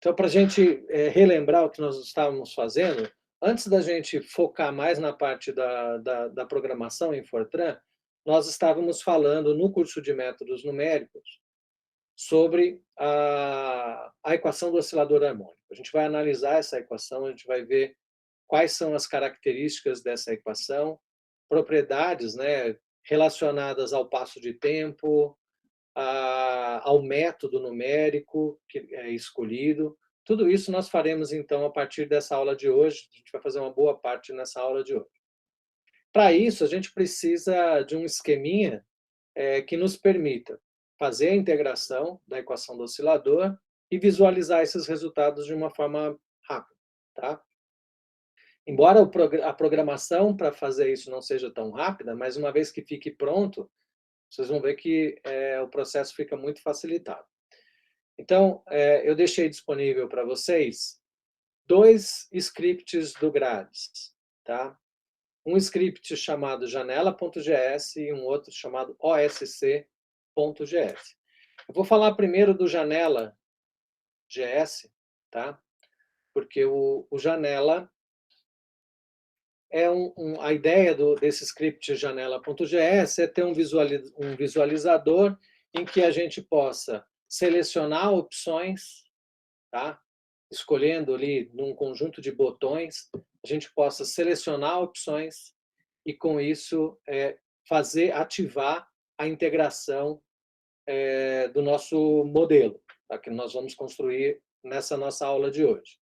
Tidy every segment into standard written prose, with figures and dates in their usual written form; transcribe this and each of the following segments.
Então, para a gente relembrar o que nós estávamos fazendo, antes da gente focar mais na parte da programação em Fortran, nós estávamos falando no curso de métodos numéricos sobre a equação do oscilador harmônico. A gente vai analisar essa equação, a gente vai ver quais são as características dessa equação, propriedades, né, relacionadas ao passo de tempo, ao método numérico que é escolhido. Tudo isso nós faremos, então, a partir dessa aula de hoje. A gente vai fazer uma boa parte nessa aula de hoje. Para isso, a gente precisa de um esqueminha que nos permita fazer a integração da equação do oscilador e visualizar esses resultados de uma forma rápida. Tá? Embora a programação para fazer isso não seja tão rápida, mas uma vez que fique pronto, vocês vão ver que o processo fica muito facilitado. Então, eu deixei disponível para vocês 2 scripts do Grades. Tá? Um script chamado janela.gs e um outro chamado osc.gs. Eu vou falar primeiro do janela.gs, tá? Porque o janela é a ideia desse script janela.gs é ter um visualizador em que a gente possa selecionar opções, tá? Escolhendo ali num conjunto de botões, a gente possa selecionar opções e, com isso, ativar a integração do nosso modelo, tá? Que nós vamos construir nessa nossa aula de hoje.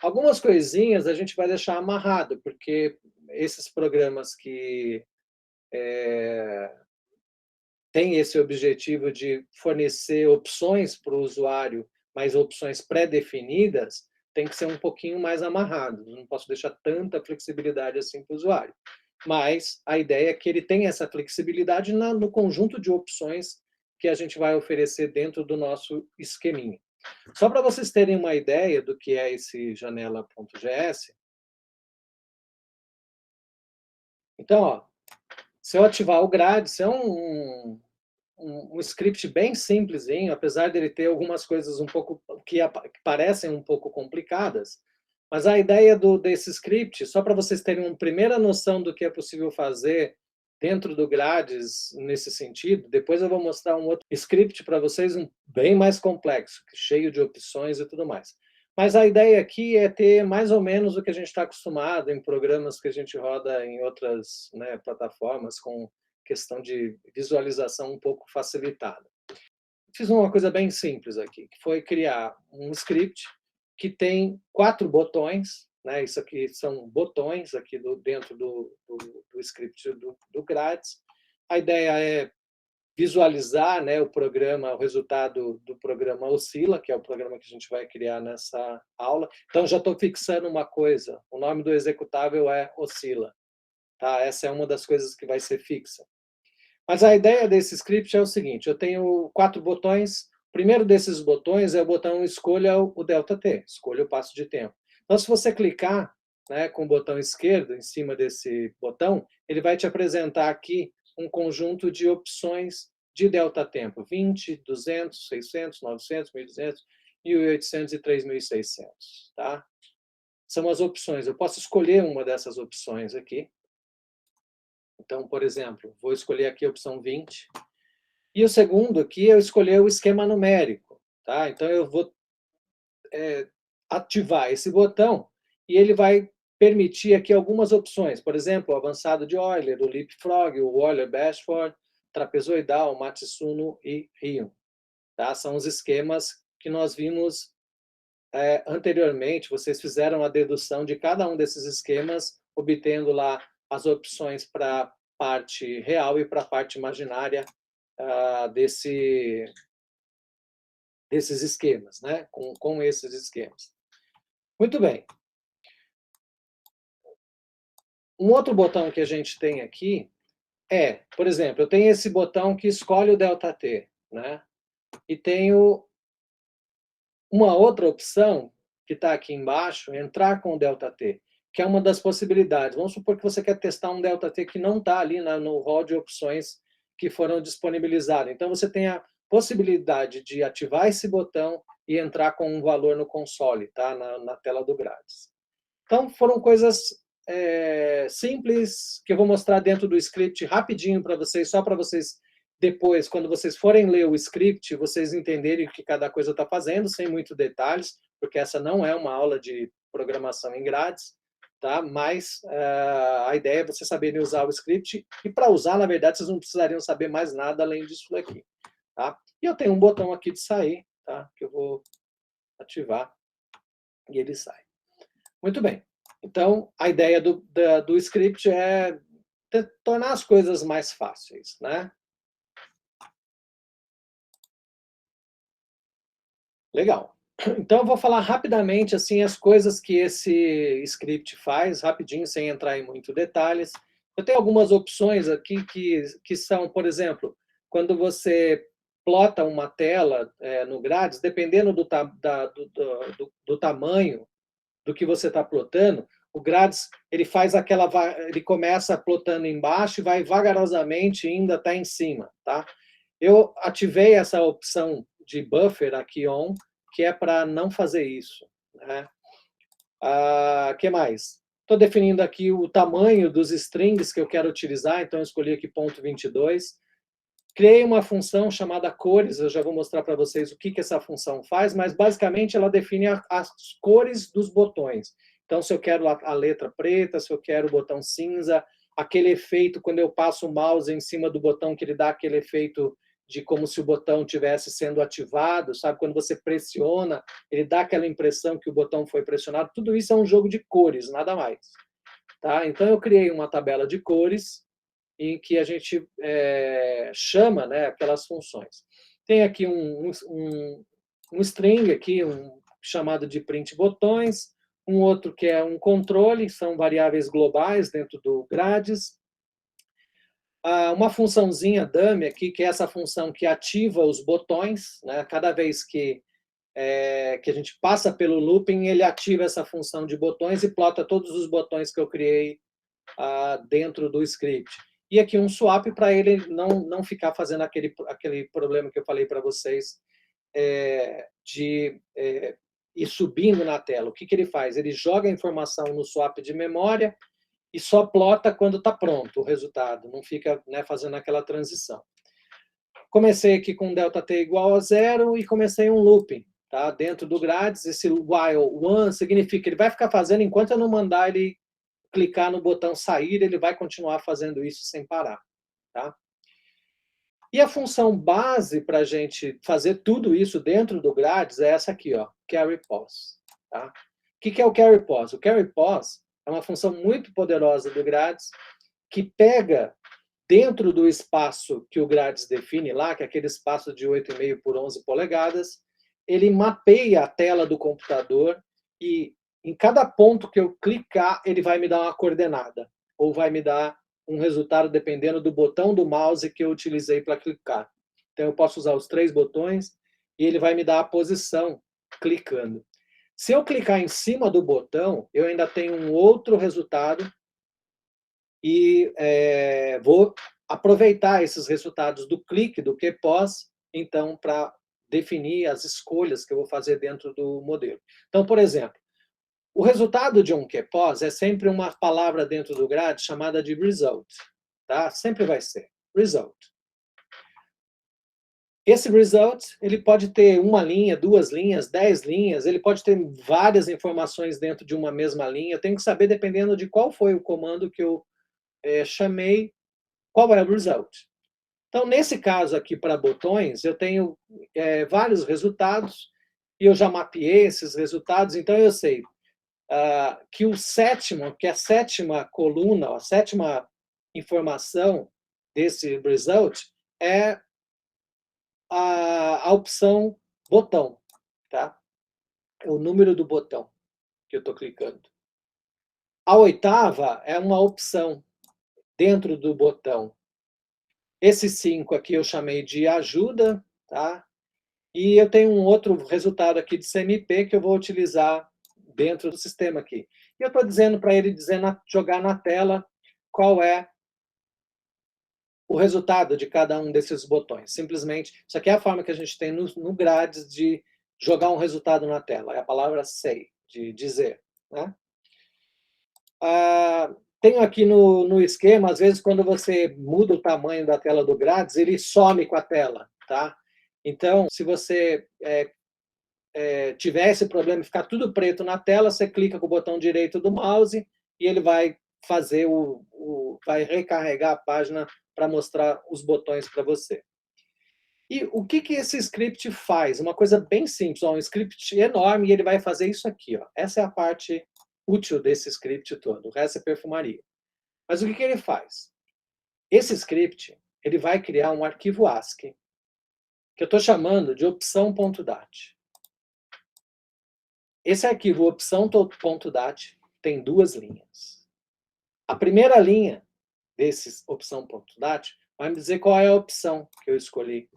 Algumas coisinhas a gente vai deixar amarrado, porque esses programas que têm esse objetivo de fornecer opções para o usuário, mas opções pré-definidas, tem que ser um pouquinho mais amarrado. Não posso deixar tanta flexibilidade assim para o usuário. Mas a ideia é que ele tenha essa flexibilidade no conjunto de opções que a gente vai oferecer dentro do nosso esqueminha. Só para vocês terem uma ideia do que é esse janela.gs. Então, ó, se eu ativar o Grades, é um script bem simplesinho, apesar dele ter algumas coisas um pouco que parecem um pouco complicadas, mas a ideia desse script, só para vocês terem uma primeira noção do que é possível fazer dentro do Grades nesse sentido, depois eu vou mostrar um outro script para vocês bem mais complexo, cheio de opções e tudo mais. Mas a ideia aqui é ter mais ou menos o que a gente está acostumado em programas que a gente roda em outras, né, plataformas, com questão de visualização um pouco facilitada. Fiz uma coisa bem simples aqui, que foi criar um script que tem 4 botões, né? Isso aqui são botões aqui dentro do script do Grades. A ideia é visualizar, né, o resultado do programa Oscila, que é o programa que a gente vai criar nessa aula. Então, já estou fixando uma coisa, o nome do executável é Oscila. Tá? Essa é uma das coisas que vai ser fixa. Mas a ideia desse script é o seguinte, eu tenho 4 botões, o primeiro desses botões é o botão escolha o ΔT, escolha o passo de tempo. Então, se você clicar, né, com o botão esquerdo em cima desse botão, ele vai te apresentar aqui um conjunto de opções de ΔT, 20, 200, 600, 900, 1.200, 1.800 e 3.600. Tá? São as opções, eu posso escolher uma dessas opções aqui. Então, por exemplo, vou escolher aqui a opção 20. E o segundo aqui, eu escolher o esquema numérico. Tá? Então, eu vou ativar esse botão e ele vai permitir aqui algumas opções. Por exemplo, o avançado de Euler, o Leapfrog, o Euler-Bashford, trapezoidal, Matsuno e Ryo. Tá? São os esquemas que nós vimos anteriormente. Vocês fizeram a dedução de cada um desses esquemas, obtendo lá as opções para a parte real e para a parte imaginária desses esquemas, né? com esses esquemas. Muito bem. Um outro botão que a gente tem aqui por exemplo, eu tenho esse botão que escolhe o ΔT, né? E tenho uma outra opção que está aqui embaixo, entrar com o ΔT, que é uma das possibilidades. Vamos supor que você quer testar um ΔT que não está ali no hall de opções que foram disponibilizadas. Então, você tem a possibilidade de ativar esse botão e entrar com um valor no console, tá? Na tela do Grades. Então, foram coisas simples, que eu vou mostrar dentro do script rapidinho para vocês, só para vocês depois, quando vocês forem ler o script, vocês entenderem o que cada coisa está fazendo, sem muitos detalhes, porque essa não é uma aula de programação em grades, tá? Mas a ideia é vocês saberem usar o script, e para usar, na verdade, vocês não precisariam saber mais nada além disso daqui. Tá? E eu tenho um botão aqui de sair, tá? Que eu vou ativar, e ele sai. Muito bem. Então, a ideia do script é tornar as coisas mais fáceis, né? Legal. Então, eu vou falar rapidamente assim as coisas que esse script faz, rapidinho, sem entrar em muitos detalhes. Eu tenho algumas opções aqui que são, por exemplo, quando você plota uma tela no Grades, dependendo do tamanho do que você está plotando, o Grades ele faz ele começa plotando embaixo e vai vagarosamente indo até em cima, tá? Eu ativei essa opção de buffer aqui on, que é para não fazer isso, né? Que mais? Estou definindo aqui o tamanho dos strings que eu quero utilizar, então eu escolhi aqui ponto 22. Criei uma função chamada cores, eu já vou mostrar para vocês o que essa função faz, mas basicamente ela define as cores dos botões. Então, se eu quero a letra preta, se eu quero o botão cinza, aquele efeito quando eu passo o mouse em cima do botão, que ele dá aquele efeito de como se o botão estivesse sendo ativado, sabe? Quando você pressiona, ele dá aquela impressão que o botão foi pressionado. Tudo isso é um jogo de cores, nada mais. Tá? Então, eu criei uma tabela de cores, em que a gente chama, né, aquelas funções. Tem aqui um string aqui, chamado de print botões, um outro que é um controle, são variáveis globais dentro do Grades. Uma funçãozinha dummy aqui, que é essa função que ativa os botões, né? Cada vez que a gente passa pelo looping, ele ativa essa função de botões e plota todos os botões que eu criei dentro do script. E aqui um swap para ele não ficar fazendo aquele problema que eu falei para vocês de ir subindo na tela. O que ele faz? Ele joga a informação no swap de memória e só plota quando está pronto o resultado, não fica fazendo aquela transição. Comecei aqui com ΔT igual a 0 e comecei um looping. Tá? Dentro do Grades, esse while one significa que ele vai ficar fazendo enquanto eu não mandar ele clicar no botão sair, ele vai continuar fazendo isso sem parar. Tá? E a função base para a gente fazer tudo isso dentro do Grades é essa aqui, ó, carry pause. Tá? O que é o carry pause? O carry pause é uma função muito poderosa do Grades que pega dentro do espaço que o Grades define lá, que é aquele espaço de 8,5 por 11 polegadas, ele mapeia a tela do computador e em cada ponto que eu clicar, ele vai me dar uma coordenada, ou vai me dar um resultado dependendo do botão do mouse que eu utilizei para clicar. Então, eu posso usar os 3 botões e ele vai me dar a posição clicando. Se eu clicar em cima do botão, eu ainda tenho um outro resultado e vou aproveitar esses resultados do clique, do QPOS, então, para definir as escolhas que eu vou fazer dentro do modelo. Então, por exemplo, o resultado de um QPOS é sempre uma palavra dentro do grade chamada de result. Tá? Sempre vai ser result. Esse result, ele pode ter uma linha, 2 linhas, 10 linhas, ele pode ter várias informações dentro de uma mesma linha. Eu tenho que saber, dependendo de qual foi o comando que eu chamei, qual é o result. Então, nesse caso aqui, para botões, eu tenho vários resultados, e eu já mapeei esses resultados, então eu sei que que a sétima coluna, a sétima informação desse result é a opção botão, tá? É o número do botão que eu estou clicando. A oitava é uma opção dentro do botão. Esse 5 aqui eu chamei de ajuda, tá? E eu tenho um outro resultado aqui de CMP que eu vou utilizar dentro do sistema aqui. E eu estou dizendo para ele jogar na tela qual é o resultado de cada um desses botões. Simplesmente, isso aqui é a forma que a gente tem no Grades de jogar um resultado na tela. É a palavra say, de dizer, né? Tenho aqui no esquema, às vezes, quando você muda o tamanho da tela do Grades, ele some com a tela, tá? Então, se você tiver esse problema e ficar tudo preto na tela, você clica com o botão direito do mouse e ele vai fazer vai recarregar a página para mostrar os botões para você. E o que esse script faz? Uma coisa bem simples, ó, um script enorme, e ele vai fazer isso aqui. Ó. Essa é a parte útil desse script todo, o resto é perfumaria. Mas o que ele faz? Esse script ele vai criar um arquivo ASCII, que eu estou chamando de opção.dat. Esse arquivo opção.dat tem duas linhas. A primeira linha desse opção.dat vai me dizer qual é a opção que eu escolhi.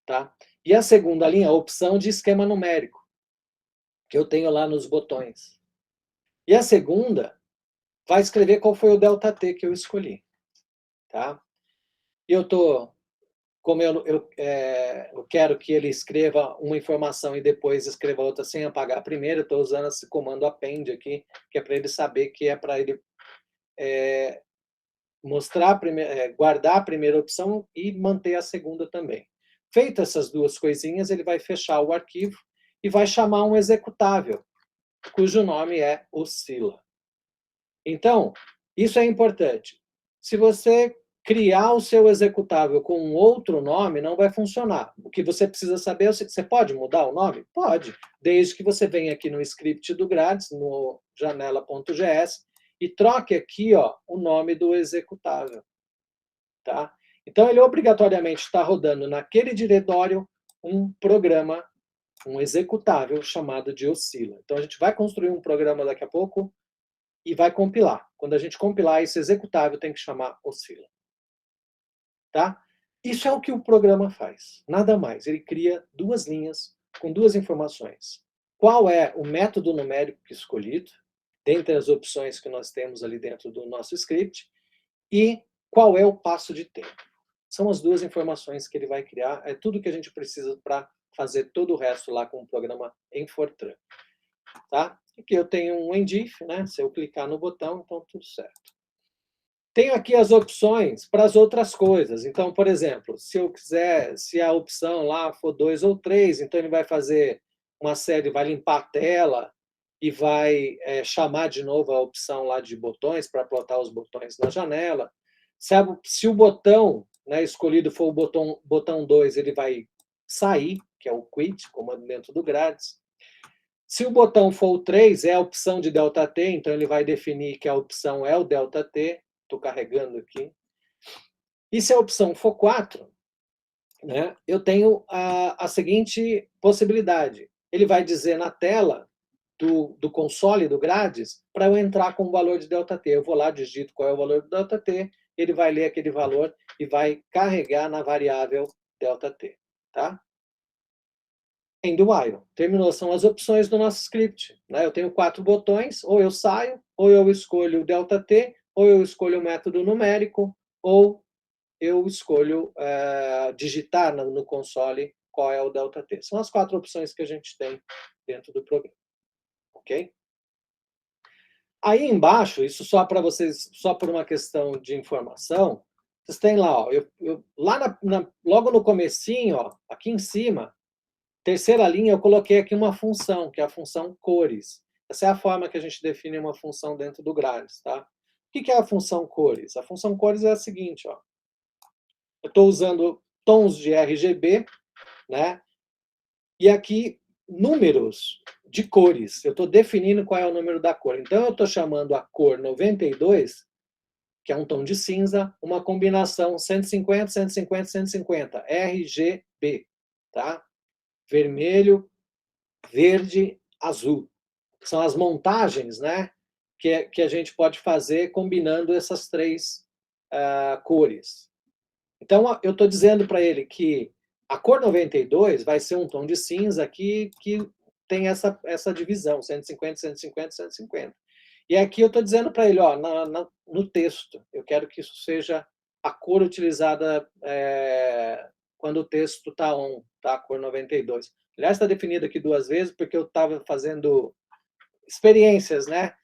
Tá? E a segunda linha, a opção de esquema numérico, que eu tenho lá nos botões. E a segunda vai escrever qual foi o ΔT que eu escolhi. Tá? E eu estou, como eu quero que ele escreva uma informação e depois escreva outra sem apagar a primeira, eu estou usando esse comando append aqui, que é para ele saber que é para ele guardar a primeira opção e manter a segunda também. Feitas essas duas coisinhas, ele vai fechar o arquivo e vai chamar um executável, cujo nome é oscilla. Então, isso é importante. Se você criar o seu executável com um outro nome, não vai funcionar. O que você precisa saber é, você pode mudar o nome? Pode, desde que você venha aqui no script do Grades, no janela.gs, e troque aqui ó, o nome do executável. Tá? Então, ele obrigatoriamente está rodando naquele diretório um programa, um executável chamado de oscilla. Então, a gente vai construir um programa daqui a pouco e vai compilar. Quando a gente compilar, esse executável tem que chamar oscilla. Tá? Isso é o que o programa faz, nada mais. Ele cria duas linhas com duas informações. Qual é o método numérico escolhido, dentre as opções que nós temos ali dentro do nosso script, e qual é o passo de tempo. São as duas informações que ele vai criar, é tudo que a gente precisa para fazer todo o resto lá com o programa em Fortran. Tá? Aqui eu tenho um endif, né? Se eu clicar no botão, então tudo certo. Tenho aqui as opções para as outras coisas. Então, por exemplo, se eu quiser, se a opção lá for 2 ou 3, então ele vai fazer uma série, vai limpar a tela e vai chamar de novo a opção lá de botões para plotar os botões na janela. Se o botão escolhido for o botão 2, ele vai sair, que é o quit, comando dentro do Grades. Se o botão for o 3, é a opção de ΔT, então ele vai definir que a opção é o ΔT. Estou carregando aqui. E se a opção for 4, né, eu tenho a seguinte possibilidade. Ele vai dizer na tela do console do Grades para eu entrar com o valor de ΔT. Eu vou lá, digito qual é o valor do ΔT, ele vai ler aquele valor e vai carregar na variável ΔT. Tá? End while. Terminou, são as opções do nosso script. Né? Eu tenho 4 botões, ou eu saio, ou eu escolho o ΔT, ou eu escolho o método numérico, ou eu escolho digitar no console qual é o ΔT. São as 4 opções que a gente tem dentro do programa. Ok? Aí embaixo, isso só para vocês, só por uma questão de informação, vocês têm lá, ó, lá logo no comecinho, ó, aqui em cima, terceira linha, eu coloquei aqui uma função, que é a função cores. Essa é a forma que a gente define uma função dentro do Grades. Tá? O que é a função cores? A função cores é a seguinte, ó. Eu estou usando tons de RGB, né? E aqui, números de cores. Eu estou definindo qual é o número da cor. Então, eu estou chamando a cor 92, que é um tom de cinza, uma combinação 150, 150, 150, RGB, tá? Vermelho, verde, azul. São as montagens, né, que a gente pode fazer combinando essas três cores. Então, eu estou dizendo para ele que a cor 92 vai ser um tom de cinza que tem essa divisão, 150, 150, 150. E aqui eu estou dizendo para ele, ó, no texto, eu quero que isso seja a cor utilizada quando o texto está on, tá? A cor 92. Aliás, está definido aqui 2 vezes, porque eu estava fazendo experiências, né?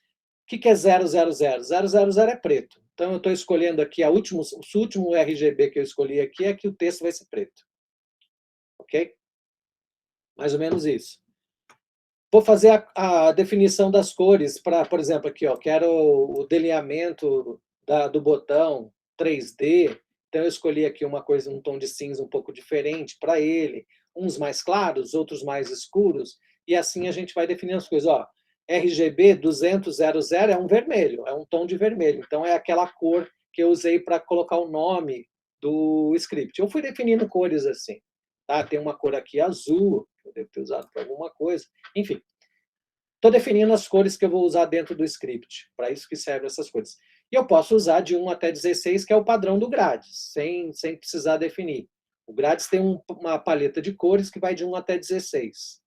O que é 000? 000 é preto. Então, eu estou escolhendo aqui, o último RGB que eu escolhi aqui é que o texto vai ser preto. Ok? Mais ou menos isso. Vou fazer a definição das cores para, por exemplo, aqui, ó, quero o delineamento do botão 3D. Então, eu escolhi aqui uma coisa, um tom de cinza um pouco diferente para ele, uns mais claros, outros mais escuros, e assim a gente vai definindo as coisas. Ó, RGB 20000 é um vermelho, é um tom de vermelho. Então, é aquela cor que eu usei para colocar o nome do script. Eu fui definindo cores assim. Tá? Tem uma cor aqui azul, que eu devo ter usado para alguma coisa. Enfim, estou definindo as cores que eu vou usar dentro do script. Para isso que servem essas cores. E eu posso usar de 1 até 16, que é o padrão do Grades, sem precisar definir. O Grades tem uma paleta de cores que vai de 1 até 16.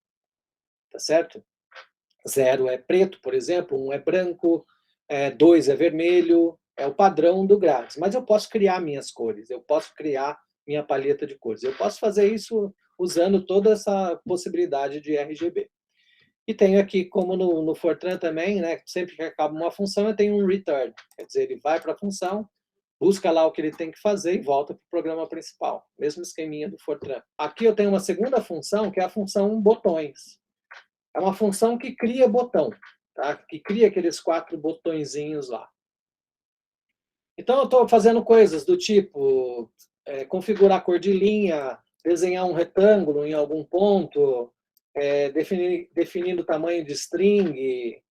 Tá certo? 0 é preto, por exemplo, 1 é branco, 2 é vermelho, é o padrão do Grades. Mas eu posso criar minhas cores, eu posso criar minha paleta de cores. Eu posso fazer isso usando toda essa possibilidade de RGB. E tenho aqui, como no Fortran também, né, sempre que acaba uma função, eu tenho um return. Quer dizer, ele vai para a função, busca lá o que ele tem que fazer e volta para o programa principal. Mesmo esqueminha do Fortran. Aqui eu tenho uma segunda função, que é a função botões. É uma função que cria botão, tá? Que cria aqueles 4 botõezinhos lá. Então, eu estou fazendo coisas do tipo configurar a cor de linha, desenhar um retângulo em algum ponto, definindo o tamanho de string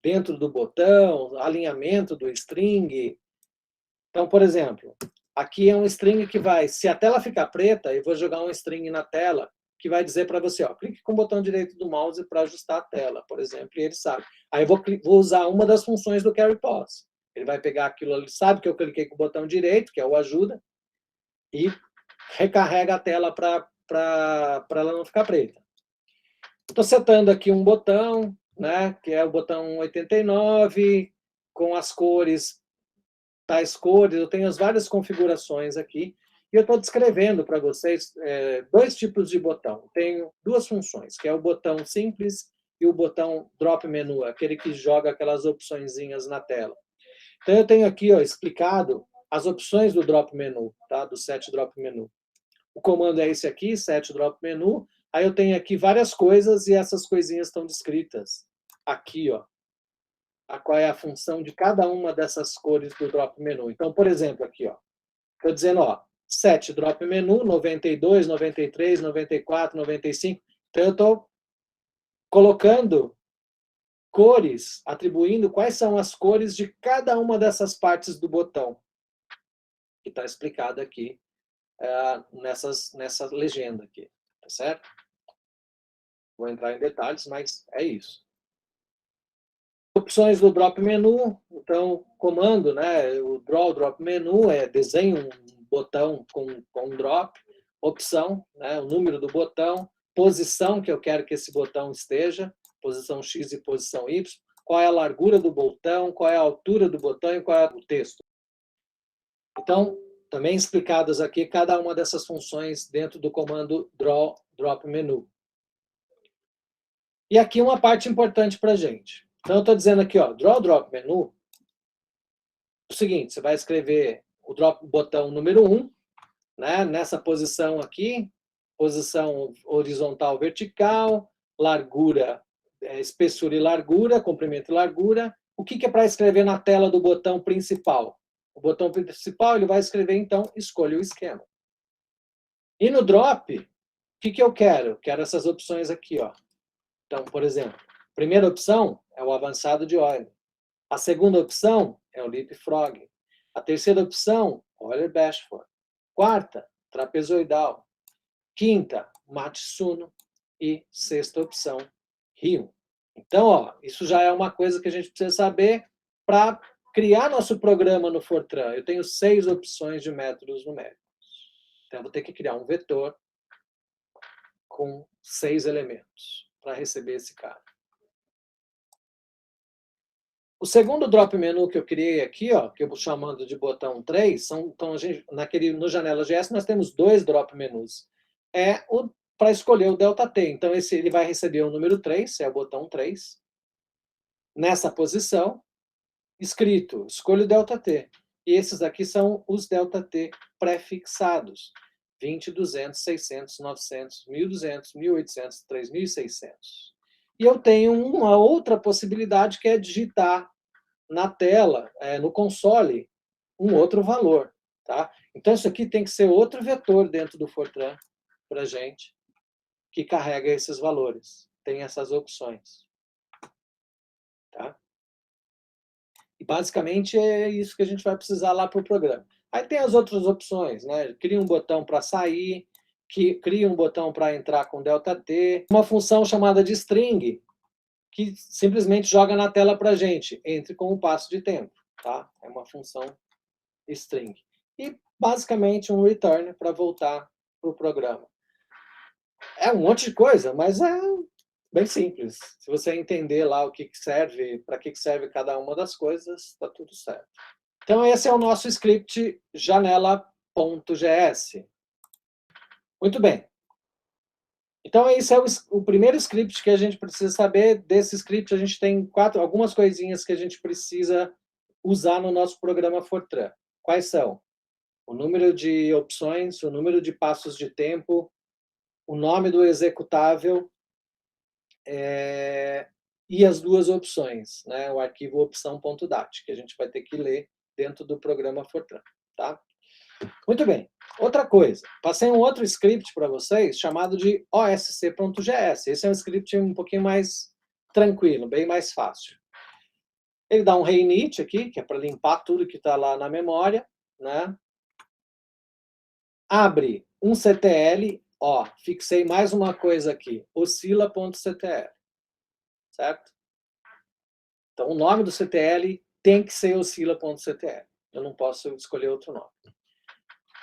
dentro do botão, alinhamento do string. Então, por exemplo, aqui é um string que vai, se a tela ficar preta, eu vou jogar um string na tela que vai dizer para você, ó, clique com o botão direito do mouse para ajustar a tela, por exemplo, e ele sabe. Aí eu vou usar uma das funções do carry pause. Ele vai pegar aquilo, ele sabe que eu cliquei com o botão direito, que é o ajuda, e recarrega a tela para ela não ficar preta. Estou setando aqui um botão, né, que é o botão 89, com as cores, tais cores, eu tenho as várias configurações aqui, e eu estou descrevendo para vocês 2 tipos de botão. Tenho 2 funções, que é o botão simples e o botão drop menu, aquele que joga aquelas opçõezinhas na tela. Então, eu tenho aqui explicado as opções do drop menu, tá? Do set drop menu. O comando é esse aqui, set drop menu. Aí eu tenho aqui várias coisas e essas coisinhas estão descritas aqui, ó. Qual é a função de cada uma dessas cores do drop menu. Então, por exemplo, aqui, ó, estou dizendo, ó, set drop menu, 92, 93, 94, 95. Então, eu estou colocando cores, atribuindo quais são as cores de cada uma dessas partes do botão, que está explicado aqui nessa legenda aqui, tá certo? Vou entrar em detalhes, mas é isso. Opções do drop menu, então, comando, né? O drop menu desenho um botão com drop, opção, né? O número do botão, posição que eu quero que esse botão esteja, posição X e posição Y, qual é a largura do botão, qual é a altura do botão e qual é o texto. Então, também explicadas aqui cada uma dessas funções dentro do comando drop menu. E aqui uma parte importante para a gente. Então, eu estou dizendo aqui, ó, drop menu, o seguinte, você vai escrever o botão número 1, né, nessa posição aqui, posição horizontal vertical, largura, espessura e largura, comprimento e largura. O que é para escrever na tela do botão principal? O botão principal, ele vai escrever, então, escolha o esquema. E no drop, o que eu quero? Quero essas opções aqui, ó. Então, por exemplo, a primeira opção é o avançado de Euler. A segunda opção é o leapfrog. A terceira opção, Euler-Bashforth. Quarta, trapezoidal. Quinta, Matsuno. E sexta opção, Rio. Então, ó, isso já é uma coisa que a gente precisa saber para criar nosso programa no Fortran. Eu tenho 6 opções de métodos numéricos. Então, eu vou ter que criar um vetor com 6 elementos para receber esse cara. O segundo drop menu que eu criei aqui, ó, que eu vou chamando de botão 3, então no Janela GS nós temos 2 drop menus. É o para escolher o ΔT. Então, ele vai receber o número 3, é o botão 3, nessa posição, escrito, escolha o ΔT. E esses aqui são os ΔT pré-fixados. 20, 200, 600, 900, 1.200, 1.800, 3.600. E eu tenho uma outra possibilidade, que é digitar na tela, no console, um outro valor. Tá? Então, isso aqui tem que ser outro vetor dentro do Fortran para a gente, que carrega esses valores. Tem essas opções. Tá? E, basicamente, é isso que a gente vai precisar lá para o programa. Aí tem as outras opções, né? Cria um botão para sair, cria um botão para entrar com ΔT, uma função chamada de string, que simplesmente joga na tela para a gente, entre com o passo de tempo. Tá? É uma função string. E, basicamente, um return para voltar para o programa. É um monte de coisa, mas é bem simples. Se você entender lá o que serve, para que serve cada uma das coisas, está tudo certo. Então, esse é o nosso script janela.gs. Muito bem. Então, esse é o primeiro script que a gente precisa saber. Desse script, a gente tem algumas coisinhas que a gente precisa usar no nosso programa Fortran. Quais são? O número de opções, o número de passos de tempo, o nome do executável, e as duas opções, né? O arquivo opção.dat, que a gente vai ter que ler dentro do programa Fortran. Tá? Muito bem. Outra coisa, passei um outro script para vocês, chamado de osc.gs. Esse é um script um pouquinho mais tranquilo, bem mais fácil. Ele dá um reinit aqui, que é para limpar tudo que está lá na memória, né? Abre um CTL, fixei mais uma coisa aqui, oscila.ctl, certo? Então, o nome do CTL tem que ser oscila.ctl. Eu não posso escolher outro nome.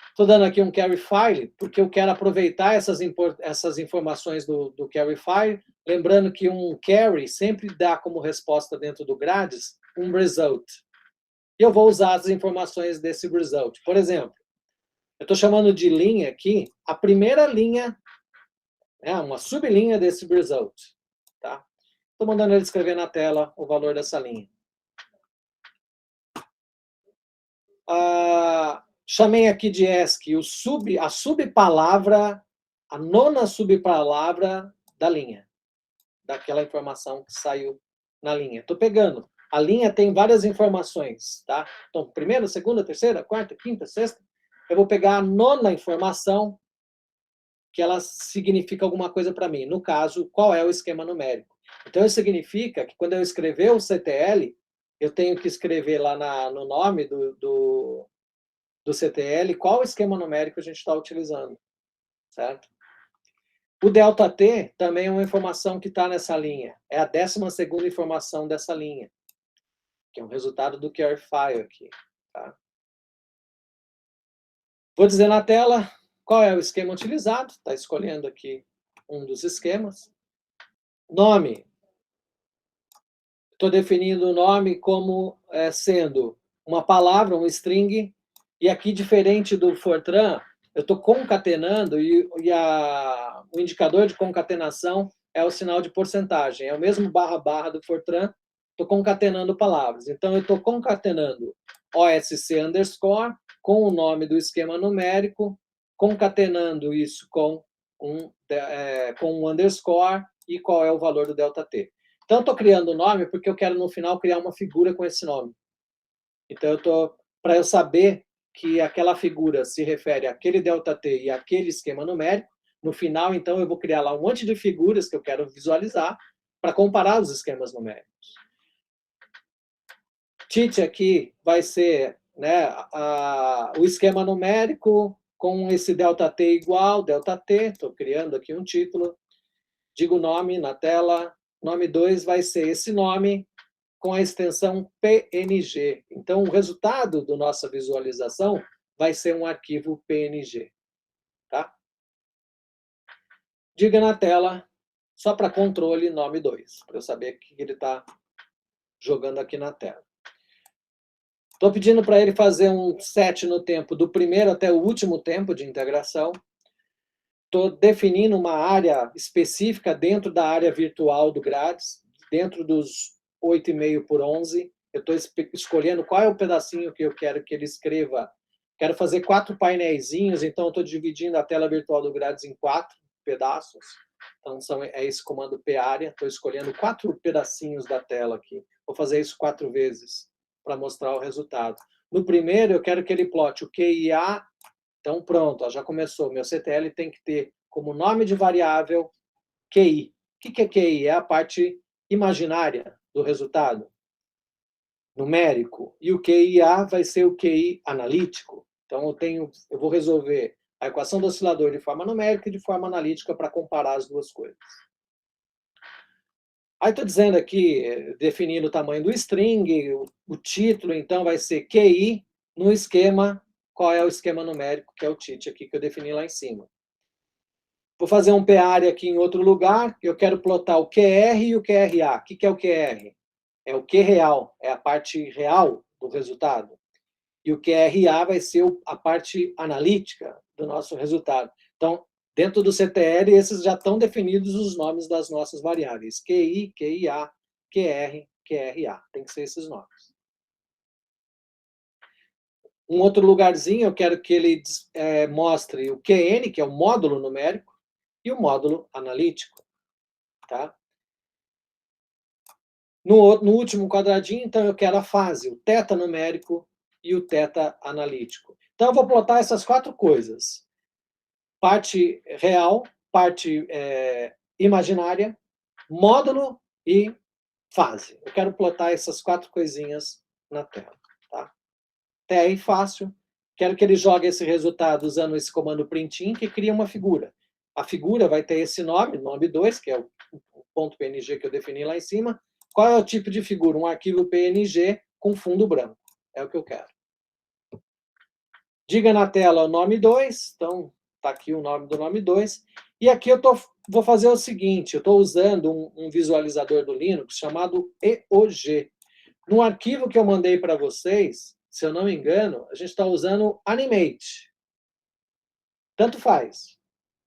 Estou dando aqui um carry file, porque eu quero aproveitar essas informações do carry file, lembrando que um carry sempre dá como resposta dentro do grades um result. E eu vou usar as informações desse result. Por exemplo, eu estou chamando de linha aqui a primeira linha, uma sublinha desse result. Tá? Estou mandando ele escrever na tela o valor dessa linha. Chamei aqui de ESC a subpalavra, a nona subpalavra da linha, daquela informação que saiu na linha. Estou pegando. A linha tem várias informações. Tá? Então, primeira, segunda, terceira, quarta, quinta, sexta. Eu vou pegar a nona informação, que ela significa alguma coisa para mim. No caso, qual é o esquema numérico. Então, isso significa que quando eu escrever o CTL, eu tenho que escrever lá no nome do CTL qual esquema numérico a gente está utilizando. Certo? O ΔT também é uma informação que está nessa linha. É a 12ª informação dessa linha, que é um resultado do carry file aqui. Tá? Vou dizer na tela qual é o esquema utilizado. Está escolhendo aqui um dos esquemas. Nome. Estou definindo o nome como sendo uma palavra, um string, e aqui, diferente do Fortran, eu estou concatenando, e o indicador de concatenação é o sinal de porcentagem. É o mesmo barra do Fortran, estou concatenando palavras. Então, eu estou concatenando OSC underscore com o nome do esquema numérico, concatenando isso com um underscore e qual é o valor do ΔT. Então, estou criando o nome porque eu quero, no final, criar uma figura com esse nome. Então, para eu saber que aquela figura se refere àquele ΔT e àquele esquema numérico, no final, então, eu vou criar lá um monte de figuras que eu quero visualizar para comparar os esquemas numéricos. Teach aqui vai ser o esquema numérico com esse ΔT igual, ΔT, estou criando aqui um título, digo o nome na tela, nome 2 vai ser esse nome com a extensão PNG. Então, o resultado da nossa visualização vai ser um arquivo PNG. Tá? Diga na tela, só para controle, nome 2, para eu saber o que ele está jogando aqui na tela. Estou pedindo para ele fazer um set no tempo do primeiro até o último tempo de integração. estou definindo uma área específica dentro da área virtual do Grades, dentro dos 8,5 por 11. Eu estou escolhendo qual é o pedacinho que eu quero que ele escreva. Quero fazer 4 painéisinhos, então eu estou dividindo a tela virtual do Grades em 4 pedaços. Então, é esse comando parea. Estou escolhendo 4 pedacinhos da tela aqui. Vou fazer isso 4 vezes para mostrar o resultado. No primeiro, eu quero que ele plote o QIA. Então, pronto, ó, já começou. Meu CTL tem que ter como nome de variável QI. O que é QI? É a parte imaginária do resultado, numérico. E o QIA vai ser o QI analítico. Então, eu vou resolver a equação do oscilador de forma numérica e de forma analítica para comparar as duas coisas. Aí estou dizendo aqui, definindo o tamanho do string, o título, então, vai ser QI no esquema. Qual é o esquema numérico, que é o TIT aqui que eu defini lá em cima. Vou fazer um pare aqui em outro lugar. Eu quero plotar o QR e o QRA. O que é o QR? É o Q real, é a parte real do resultado. E o QRA vai ser a parte analítica do nosso resultado. Então, dentro do CTL, esses já estão definidos os nomes das nossas variáveis. QI, QIA, QR, QRA. Tem que ser esses nomes. Um outro lugarzinho, eu quero que ele mostre o QN, que é o módulo numérico, e o módulo analítico. Tá? No último quadradinho, então, eu quero a fase, o θ numérico e o θ analítico. Então, eu vou plotar essas 4 coisas. Parte real, parte imaginária, módulo e fase. Eu quero plotar essas 4 coisinhas na tela. Tá? Até aí fácil. Quero que ele jogue esse resultado usando esse comando printin, que cria uma figura. A figura vai ter esse nome 2, que é o ponto PNG que eu defini lá em cima. Qual é o tipo de figura? Um arquivo PNG com fundo branco. É o que eu quero. Diga na tela o nome 2. Então, está aqui o nome do nome 2. E aqui eu vou fazer o seguinte. Eu estou usando um visualizador do Linux chamado EOG. No arquivo que eu mandei para vocês, se eu não me engano, a gente está usando Animate. Tanto faz.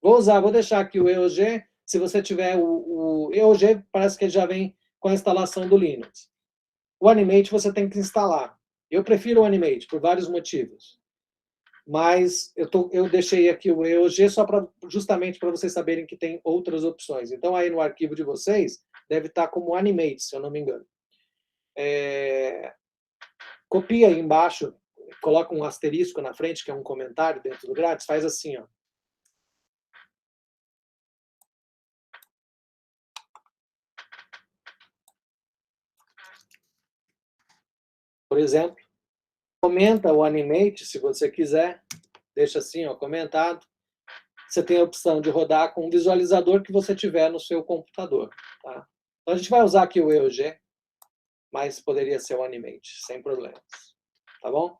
Vou deixar aqui o EOG. Se você tiver o EOG, parece que ele já vem com a instalação do Linux. O Animate você tem que instalar. Eu prefiro o Animate por vários motivos. Mas eu deixei aqui o EOG só justamente para vocês saberem que tem outras opções. Então, aí no arquivo de vocês, deve estar como Animate, se eu não me engano. Copia aí embaixo, coloca um asterisco na frente, que é um comentário dentro do grátis, faz assim, ó. Por exemplo, comenta o Animate, se você quiser, deixa assim, ó, comentado. Você tem a opção de rodar com o visualizador que você tiver no seu computador. Tá? Então, a gente vai usar aqui o EOG, mas poderia ser o Animate, sem problemas. Tá bom?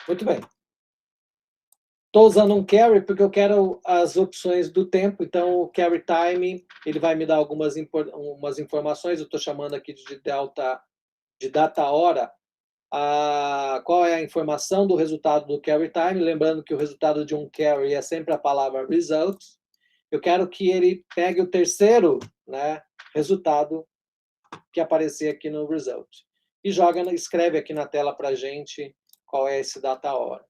Muito bem. Estou usando um carry porque eu quero as opções do tempo, então o carry time ele vai me dar algumas informações. Eu estou chamando aqui de data hora. Qual é a informação do resultado do carry time? Lembrando que o resultado de um carry é sempre a palavra result. Eu quero que ele pegue o terceiro, né, resultado que aparecer aqui no result e escreve aqui na tela para a gente qual é esse data hora.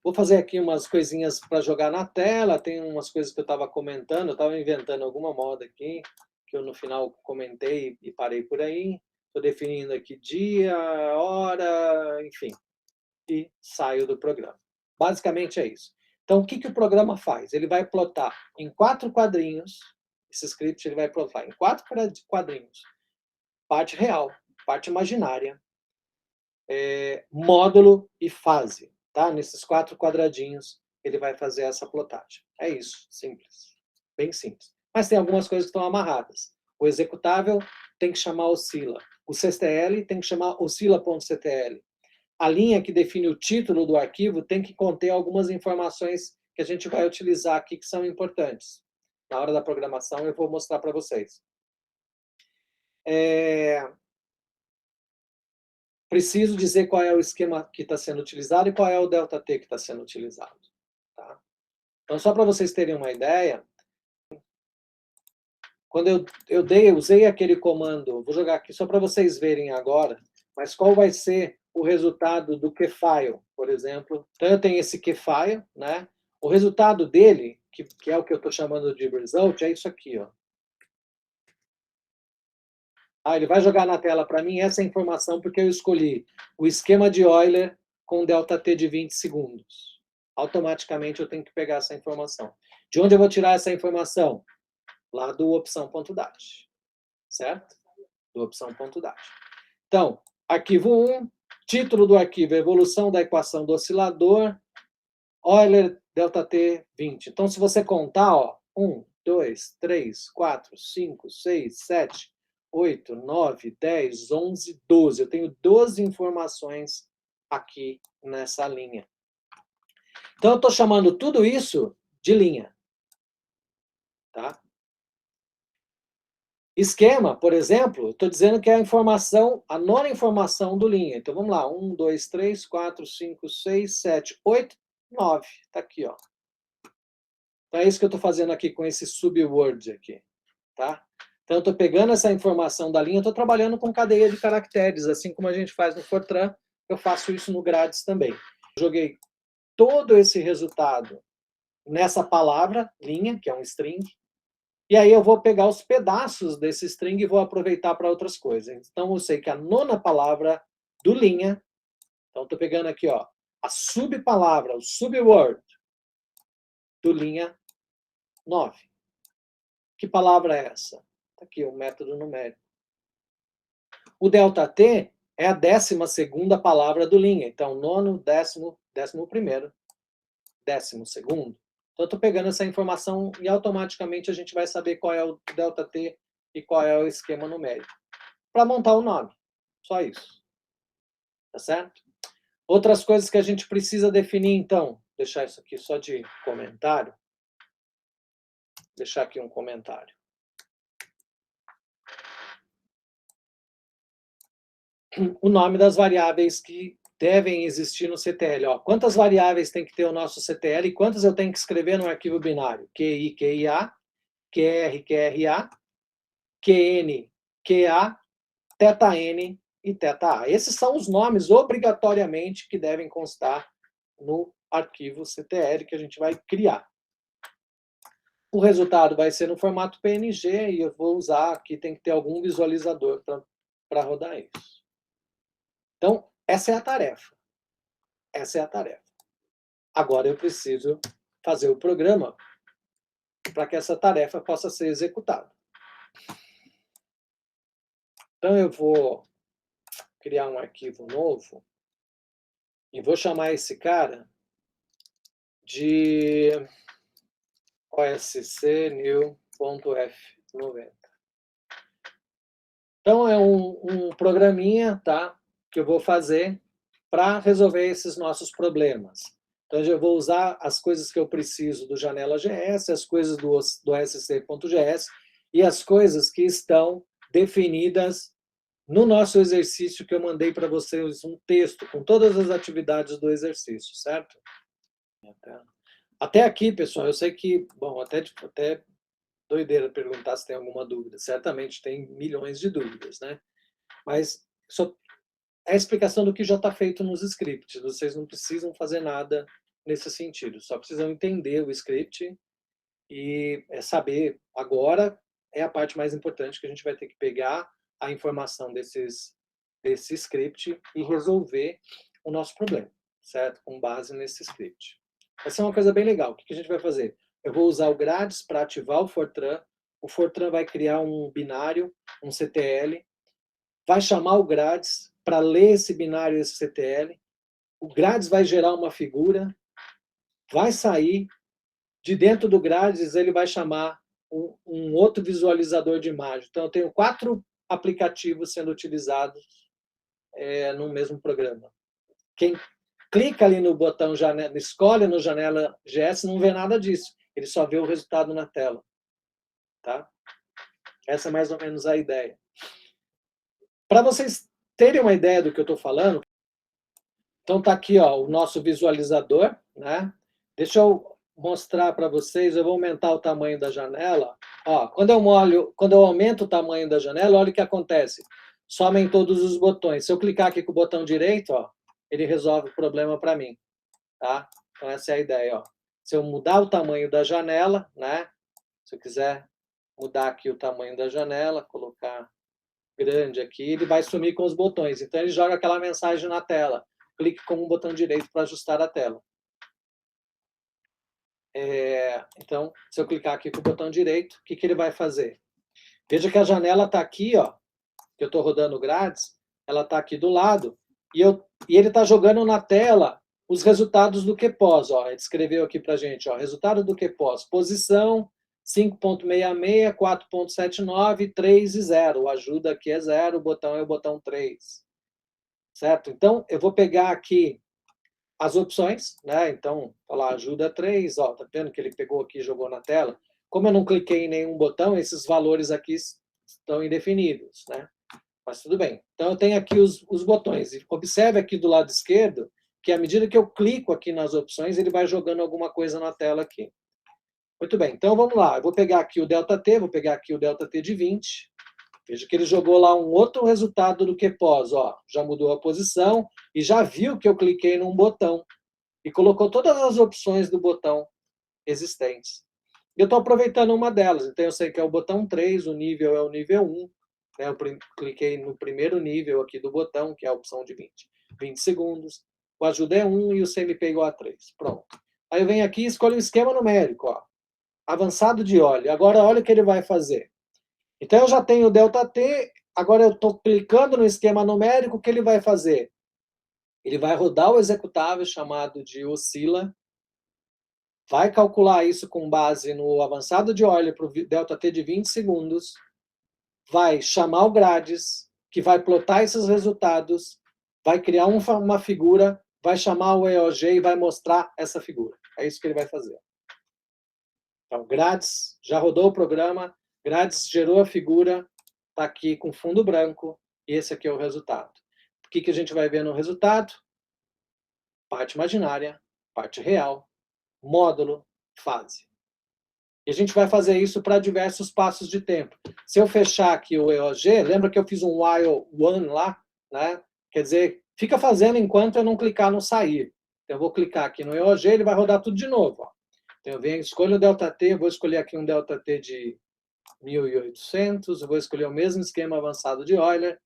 Vou fazer aqui umas coisinhas para jogar na tela. Tem umas coisas que eu estava comentando. Eu estava inventando alguma moda aqui, que eu no final comentei e parei por aí. Estou definindo aqui dia, hora, enfim. E saio do programa. Basicamente é isso. Então, o que o programa faz? Ele vai plotar em 4 quadrinhos. Esse script ele vai plotar em 4 quadrinhos. Parte real, parte imaginária, módulo e fase. Tá? Nesses 4 quadradinhos, ele vai fazer essa plotagem. É isso, simples. Bem simples. Mas tem algumas coisas que estão amarradas. O executável tem que chamar oscila. O CTL tem que chamar oscila.ctl. A linha que define o título do arquivo tem que conter algumas informações que a gente vai utilizar aqui que são importantes. Na hora da programação, eu vou mostrar para vocês. preciso dizer qual é o esquema que está sendo utilizado e qual é o ΔT que está sendo utilizado. Tá? Então, só para vocês terem uma ideia, quando eu usei aquele comando, vou jogar aqui só para vocês verem agora, mas qual vai ser o resultado do keyfile, por exemplo. Então, eu tenho esse keyfile, né? O resultado dele, que é o que eu estou chamando de result, é isso aqui, ó. Ele vai jogar na tela para mim essa informação porque eu escolhi o esquema de Euler com ΔT de 20 segundos. Automaticamente eu tenho que pegar essa informação. De onde eu vou tirar essa informação? Lá do opção.dat. Certo? Do opção.dat. Então, arquivo 1, título do arquivo, evolução da equação do oscilador, Euler ΔT 20. Então, se você contar, ó, 1, 2, 3, 4, 5, 6, 7, 8, 9, 10, 11, 12. Eu tenho 12 informações aqui nessa linha. Então, eu estou chamando tudo isso de linha. Tá? Esquema, por exemplo, estou dizendo que é a informação, a nona informação do linha. Então, vamos lá. 1, 2, 3, 4, 5, 6, 7, 8, 9. Está aqui, ó. Então, é isso que eu estou fazendo aqui com esse subword aqui. Tá? Então, eu estou pegando essa informação da linha, estou trabalhando com cadeia de caracteres, assim como a gente faz no Fortran, eu faço isso no Grades também. Joguei todo esse resultado nessa palavra, linha, que é um string, e aí eu vou pegar os pedaços desse string e vou aproveitar para outras coisas. Então, eu sei que a nona palavra do linha, então estou pegando aqui, ó, a subpalavra, o subword do linha 9. Que palavra é essa? Aqui, o método numérico. O ΔT é a 12ª palavra do linha. Então, nono, 10º, 11º, 12º. Então, eu estou pegando essa informação e automaticamente a gente vai saber qual é o ΔT e qual é o esquema numérico. Para montar o nome. Só isso. Tá certo? Outras coisas que a gente precisa definir, então. Vou deixar isso aqui só de comentário. Vou deixar aqui um comentário. O nome das variáveis que devem existir no CTL. Ó, quantas variáveis tem que ter o nosso CTL e quantas eu tenho que escrever no arquivo binário? QI, QIA, QR, QRA, QN, QA, θN e θA. Esses são os nomes, obrigatoriamente, que devem constar no arquivo CTL que a gente vai criar. O resultado vai ser no formato PNG e eu vou usar aqui, tem que ter algum visualizador para rodar isso. Então, essa é a tarefa. Essa é a tarefa. Agora eu preciso fazer o programa para que essa tarefa possa ser executada. Então, eu vou criar um arquivo novo e vou chamar esse cara de osc new.f90. Então, é um programinha, tá, que eu vou fazer para resolver esses nossos problemas. Então, eu vou usar as coisas que eu preciso do Janela GS, as coisas do sc.gs e as coisas que estão definidas no nosso exercício que eu mandei para vocês um texto com todas as atividades do exercício, certo? Até aqui, pessoal, eu sei que, bom, até doideira perguntar se tem alguma dúvida. Certamente tem milhões de dúvidas, né? Mas só é a explicação do que já está feito nos scripts. Vocês não precisam fazer nada nesse sentido. Só precisam entender o script e saber. Agora é a parte mais importante que a gente vai ter que pegar a informação desse script e resolver o nosso problema, certo? Com base nesse script. Vai ser uma coisa bem legal. O que a gente vai fazer? Eu vou usar o Grades para ativar o Fortran. O Fortran vai criar um binário, um CTL. Vai chamar o Grades para ler esse binário, esse CTL. O Grades vai gerar uma figura. Vai sair. De dentro do Grades, ele vai chamar um outro visualizador de imagem. Então, eu tenho 4 aplicativos sendo utilizados no mesmo programa. Quem clica ali no botão janela, escolhe no Janela GS, não vê nada disso. Ele só vê o resultado na tela. Tá? Essa é mais ou menos a ideia. Para vocês terem uma ideia do que eu estou falando, então tá aqui, ó, o nosso visualizador, né? Deixa eu mostrar para vocês, eu vou aumentar o tamanho da janela. Ó, quando eu aumento o tamanho da janela, olha o que acontece. Somem todos os botões. Se eu clicar aqui com o botão direito, ó, ele resolve o problema para mim, tá? Então essa é a ideia, ó. Se eu mudar o tamanho da janela, né? Se eu quiser mudar aqui o tamanho da janela, colocar grande aqui, ele vai sumir com os botões. Então ele joga aquela mensagem na tela. Clique com o botão direito para ajustar a tela. Então, se eu clicar aqui com o botão direito, o que, que ele vai fazer? Veja que a janela está aqui, ó, que eu estou rodando grades, ela está aqui do lado, e ele está jogando na tela os resultados do QPOS. Ó, ele escreveu aqui para a gente, ó, resultado do QPOS, posição 5.66, 4.79, 3 e 0. O ajuda aqui é 0, o botão é o botão 3. Certo? Então, eu vou pegar aqui as opções, né? Então, falar ajuda 3, ó, tá vendo que ele pegou aqui e jogou na tela? Como eu não cliquei em nenhum botão, esses valores aqui estão indefinidos, né? Mas tudo bem. Então, eu tenho aqui os botões. E observe aqui do lado esquerdo que, à medida que eu clico aqui nas opções, ele vai jogando alguma coisa na tela aqui. Muito bem. Então, vamos lá. Eu vou pegar aqui o ΔT, vou pegar aqui o ΔT de 20. Veja que ele jogou lá um outro resultado do QPOS. Ó, já mudou a posição e já viu que eu cliquei num botão e colocou todas as opções do botão existentes. Eu estou aproveitando uma delas, então eu sei que é o botão 3, o nível é o nível 1, né? Eu cliquei no primeiro nível aqui do botão, que é a opção de 20 segundos, o ajuda é 1 e o CMP igual a 3. Pronto. Aí eu venho aqui e escolho o esquema numérico, ó, avançado de óleo. Agora olha o que ele vai fazer. Então eu já tenho o ΔT, agora eu estou clicando no esquema numérico, o que ele vai fazer? Ele vai rodar o executável chamado de oscila, vai calcular isso com base no avançado de óleo para o ΔT de 20 segundos, vai chamar o grades, que vai plotar esses resultados, vai criar uma figura, vai chamar o EOG e vai mostrar essa figura. É isso que ele vai fazer. Então, grades, já rodou o programa, grades gerou a figura, está aqui com fundo branco, e esse aqui é o resultado. O que, que a gente vai ver no resultado? Parte imaginária, parte real, módulo, fase. E a gente vai fazer isso para diversos passos de tempo. Se eu fechar aqui o EOG, lembra que eu fiz um while one lá, né? Quer dizer, fica fazendo enquanto eu não clicar no sair. Então, eu vou clicar aqui no EOG, ele vai rodar tudo de novo. Ó. Então, eu venho, escolho o ΔT, eu vou escolher aqui um ΔT de 1800, eu vou escolher o mesmo esquema avançado de Euler,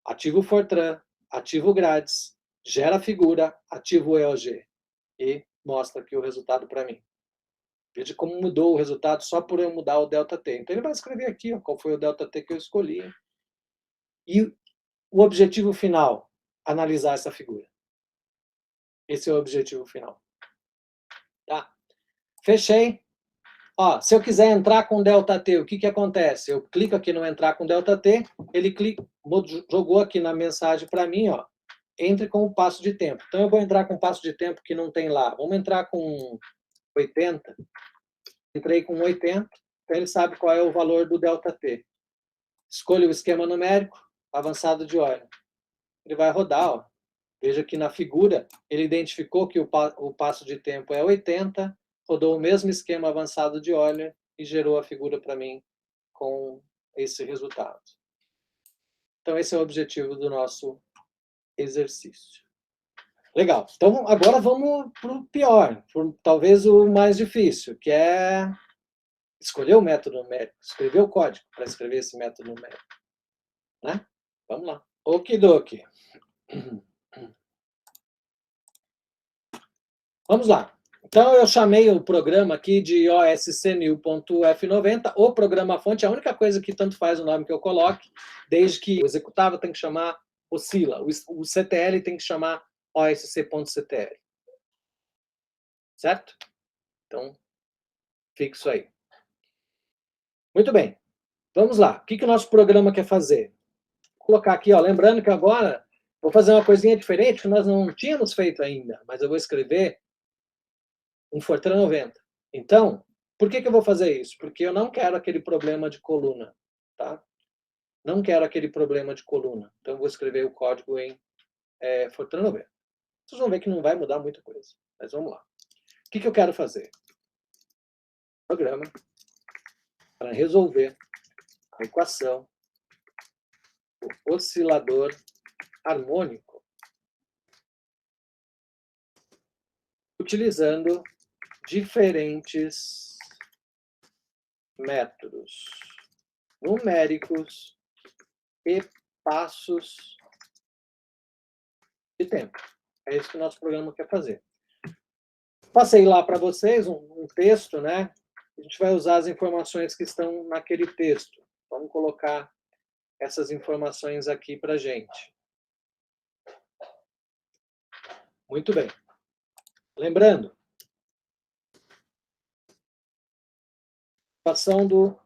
ativo o Fortran, ativo o grades, gera a figura, ativo o EOG e mostra aqui o resultado para mim. Veja como mudou o resultado só por eu mudar o ΔT. Então ele vai escrever aqui ó, qual foi o ΔT que eu escolhi. E o objetivo final, analisar essa figura. Esse é o objetivo final. Tá? Fechei. Ó, se eu quiser entrar com ΔT, o que, que acontece? Eu clico aqui no entrar com ΔT, ele jogou aqui na mensagem para mim, ó, entre com o passo de tempo. Então eu vou entrar com o passo de tempo que não tem lá. Vamos entrar com 80. Entrei com 80, então ele sabe qual é o valor do ΔT. Escolho o esquema numérico, avançado de óleo. Ele vai rodar, ó. Veja que na figura ele identificou que o passo de tempo é 80, rodou o mesmo esquema avançado de óleo e gerou a figura para mim com esse resultado. Então esse é o objetivo do nosso exercício. Legal. Então agora vamos para o pior, talvez o mais difícil, que é escolher o método numérico, escrever o código para escrever esse método numérico. Né? Vamos lá. Okidoki. Vamos lá. Então, eu chamei o programa aqui de oscnew.f90, o programa-fonte, a única coisa que tanto faz o nome que eu coloque, desde que o executável tem que chamar oscila, o CTL tem que chamar osc.ctl. Certo? Então, fixo aí. Muito bem. Vamos lá. O que o nosso programa quer fazer? Vou colocar aqui, ó, lembrando que agora vou fazer uma coisinha diferente que nós não tínhamos feito ainda, mas eu vou escrever um Fortran 90. Então, por que eu vou fazer isso? Porque eu não quero aquele problema de coluna, tá? Não quero aquele problema de coluna. Então, vou escrever o código em Fortran 90. Vocês vão ver que não vai mudar muita coisa. Mas vamos lá. O que eu quero fazer? Programa para resolver a equação do oscilador harmônico utilizando diferentes métodos numéricos e passos de tempo. É isso que o nosso programa quer fazer. Passei lá para vocês um texto, né? A gente vai usar as informações que estão naquele texto. Vamos colocar essas informações aqui para a gente. Muito bem. Lembrando, equação do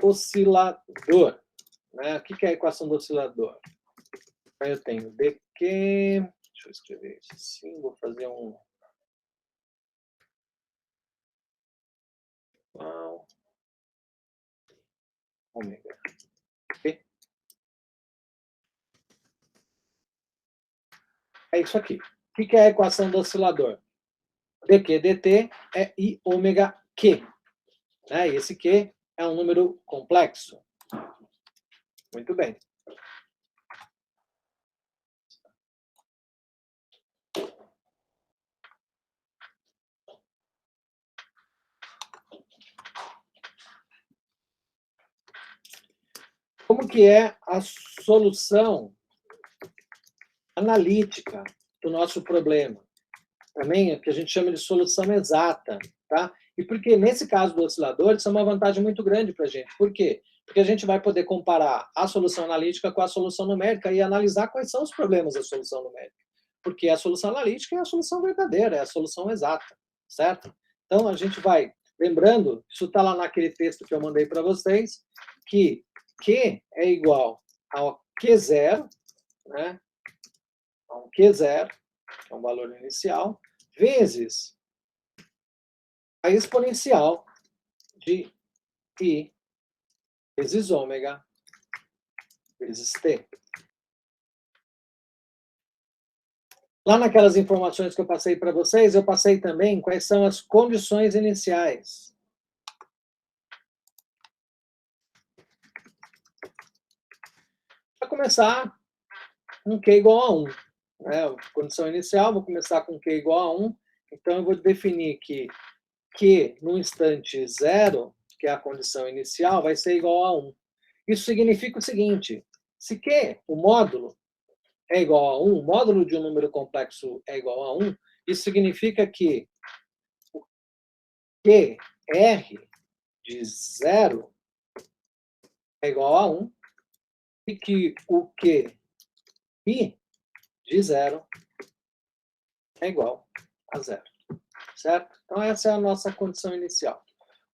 oscilador. Né? O que é a equação do oscilador? Eu tenho dq... Deixa eu escrever isso assim, vou fazer um... ômega. Okay? É isso aqui. O que é a equação do oscilador? dq dt é i ômega q. Né? E esse q é um número complexo. Muito bem. Como que é a solução analítica do nosso problema? Também é que a gente chama de solução exata, tá? E porque nesse caso do oscilador, isso é uma vantagem muito grande para a gente. Por quê? Porque a gente vai poder comparar a solução analítica com a solução numérica e analisar quais são os problemas da solução numérica. Porque a solução analítica é a solução verdadeira, é a solução exata, certo? Então, a gente vai, lembrando, isso está lá naquele texto que eu mandei para vocês, que Q é igual ao Q0, né? Ao Q0, que é um valor inicial, vezes a exponencial de I vezes ômega vezes T. Lá naquelas informações que eu passei para vocês, eu passei também quais são as condições iniciais. Para começar, um Q igual a 1. Né? Condição inicial, vou começar com Q igual a 1. Então, eu vou definir que Q no instante 0, que é a condição inicial, vai ser igual a 1. Isso significa o seguinte, se Q, o módulo, é igual a 1, o módulo de um número complexo é igual a 1, isso significa que o QR de 0 é igual a 1 e que o QI de 0 é igual a 0. Certo? Então, essa é a nossa condição inicial.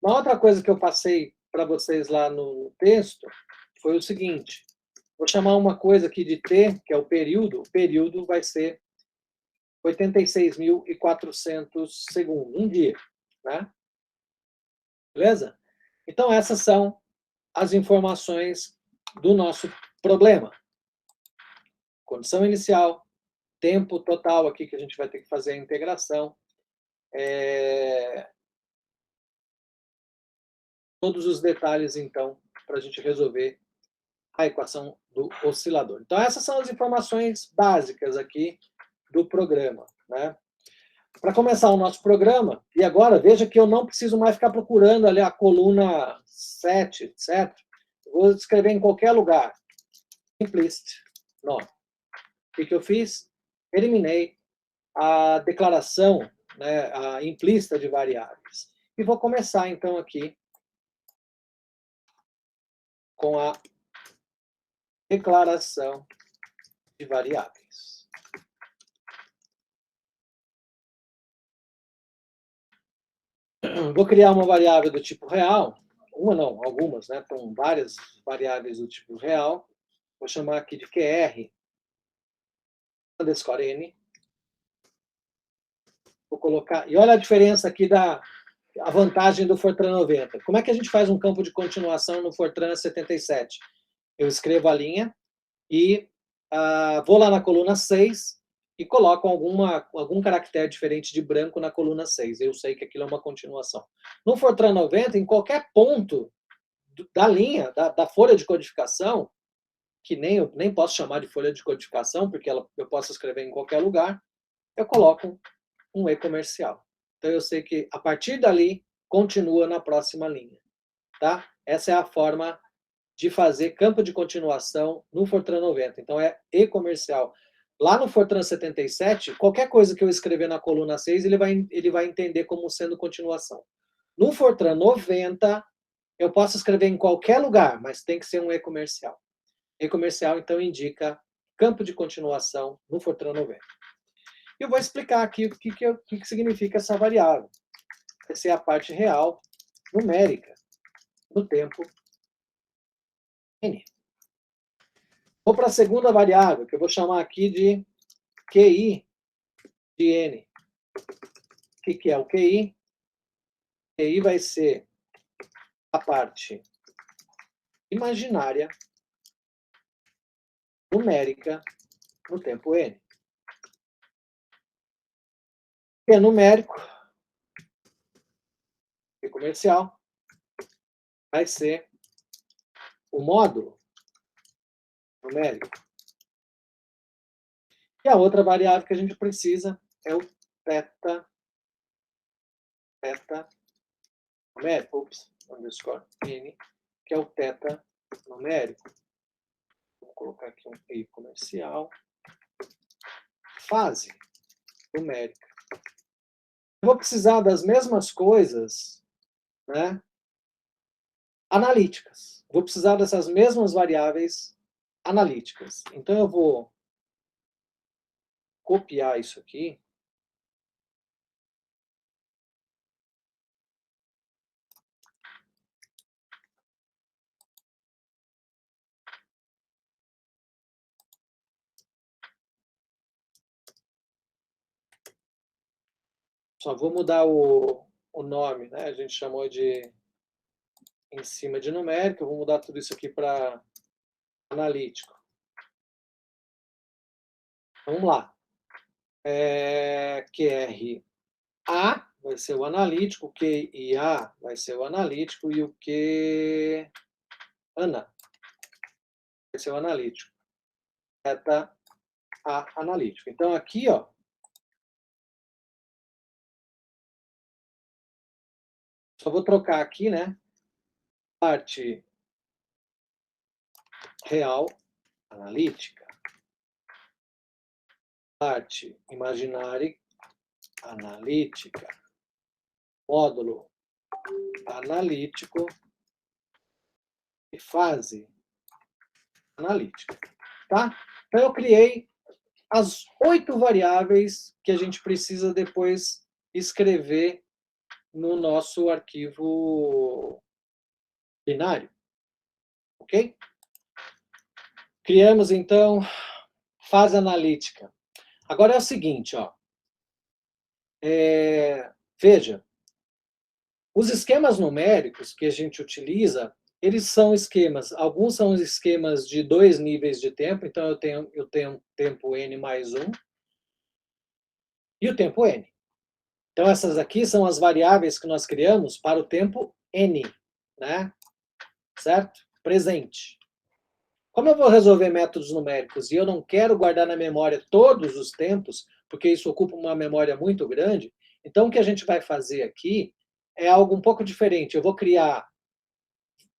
Uma outra coisa que eu passei para vocês lá no texto foi o seguinte. Vou chamar uma coisa aqui de T, que é o período. O período vai ser 86.400 segundos, um dia. Né? Beleza? Então, essas são as informações do nosso problema. Condição inicial, tempo total aqui que a gente vai ter que fazer a integração. Todos os detalhes, então, para a gente resolver a equação do oscilador. Então, essas são as informações básicas aqui do programa. Né? Para começar o nosso programa, e agora, veja que eu não preciso mais ficar procurando ali a coluna 7, certo? Eu vou escrever em qualquer lugar. Implicit nome. O que eu fiz? Eliminei a declaração, né, a implícita de variáveis. E vou começar, então, aqui com a declaração de variáveis. Vou criar uma variável do tipo real, uma não, algumas, né? Então, várias variáveis do tipo real. Vou chamar aqui de QR underscore N. Vou colocar, e olha a diferença aqui a vantagem do Fortran 90. Como é que a gente faz um campo de continuação no Fortran 77? Eu escrevo a linha e vou lá na coluna 6 e coloco algum caractere diferente de branco na coluna 6. Eu sei que aquilo é uma continuação. No Fortran 90, em qualquer ponto da linha, da folha de codificação, que eu nem posso chamar de folha de codificação, porque eu posso escrever em qualquer lugar, eu coloco um E comercial. Então eu sei que a partir dali continua na próxima linha. Tá? Essa é a forma de fazer campo de continuação no Fortran 90. Então é E comercial. Lá no Fortran 77, qualquer coisa que eu escrever na coluna 6, ele vai entender como sendo continuação. No Fortran 90, eu posso escrever em qualquer lugar, mas tem que ser um E comercial. E comercial, então, indica campo de continuação no Fortran 90. Eu vou explicar aqui o que significa essa variável. Essa é a parte real, numérica, do tempo n. Vou para a segunda variável, que eu vou chamar aqui de QI de n. O que é o QI? QI vai ser a parte imaginária, numérica, no tempo n. Que é numérico, e comercial, vai ser o módulo numérico. E a outra variável que a gente precisa é o θ numérico, underscore n, que é o θ numérico. Vou colocar aqui um i comercial. Fase numérica. Eu vou precisar das mesmas coisas, né, analíticas. Vou precisar dessas mesmas variáveis analíticas. Então eu vou copiar isso aqui. Só vou mudar o nome, né? A gente chamou de em cima de numérico. Eu vou mudar tudo isso aqui para analítico. Vamos lá. QRA vai ser o analítico, QIA vai ser o analítico e o QANA vai ser o analítico. Θ A analítico. Então aqui, ó, só vou trocar aqui, né? Parte real analítica, parte imaginária analítica, módulo analítico e fase analítica, tá? Então eu criei as 8 variáveis que a gente precisa depois escrever no nosso arquivo binário, ok? Criamos então fase analítica. Agora é o seguinte, ó. Veja, os esquemas numéricos que a gente utiliza, eles são esquemas, alguns são esquemas de 2 níveis de tempo, então eu tenho tempo n mais 1 e o tempo n. Então essas aqui são as variáveis que nós criamos para o tempo n, né? Certo? Presente. Como eu vou resolver métodos numéricos e eu não quero guardar na memória todos os tempos, porque isso ocupa uma memória muito grande, então o que a gente vai fazer aqui é algo um pouco diferente. Eu vou criar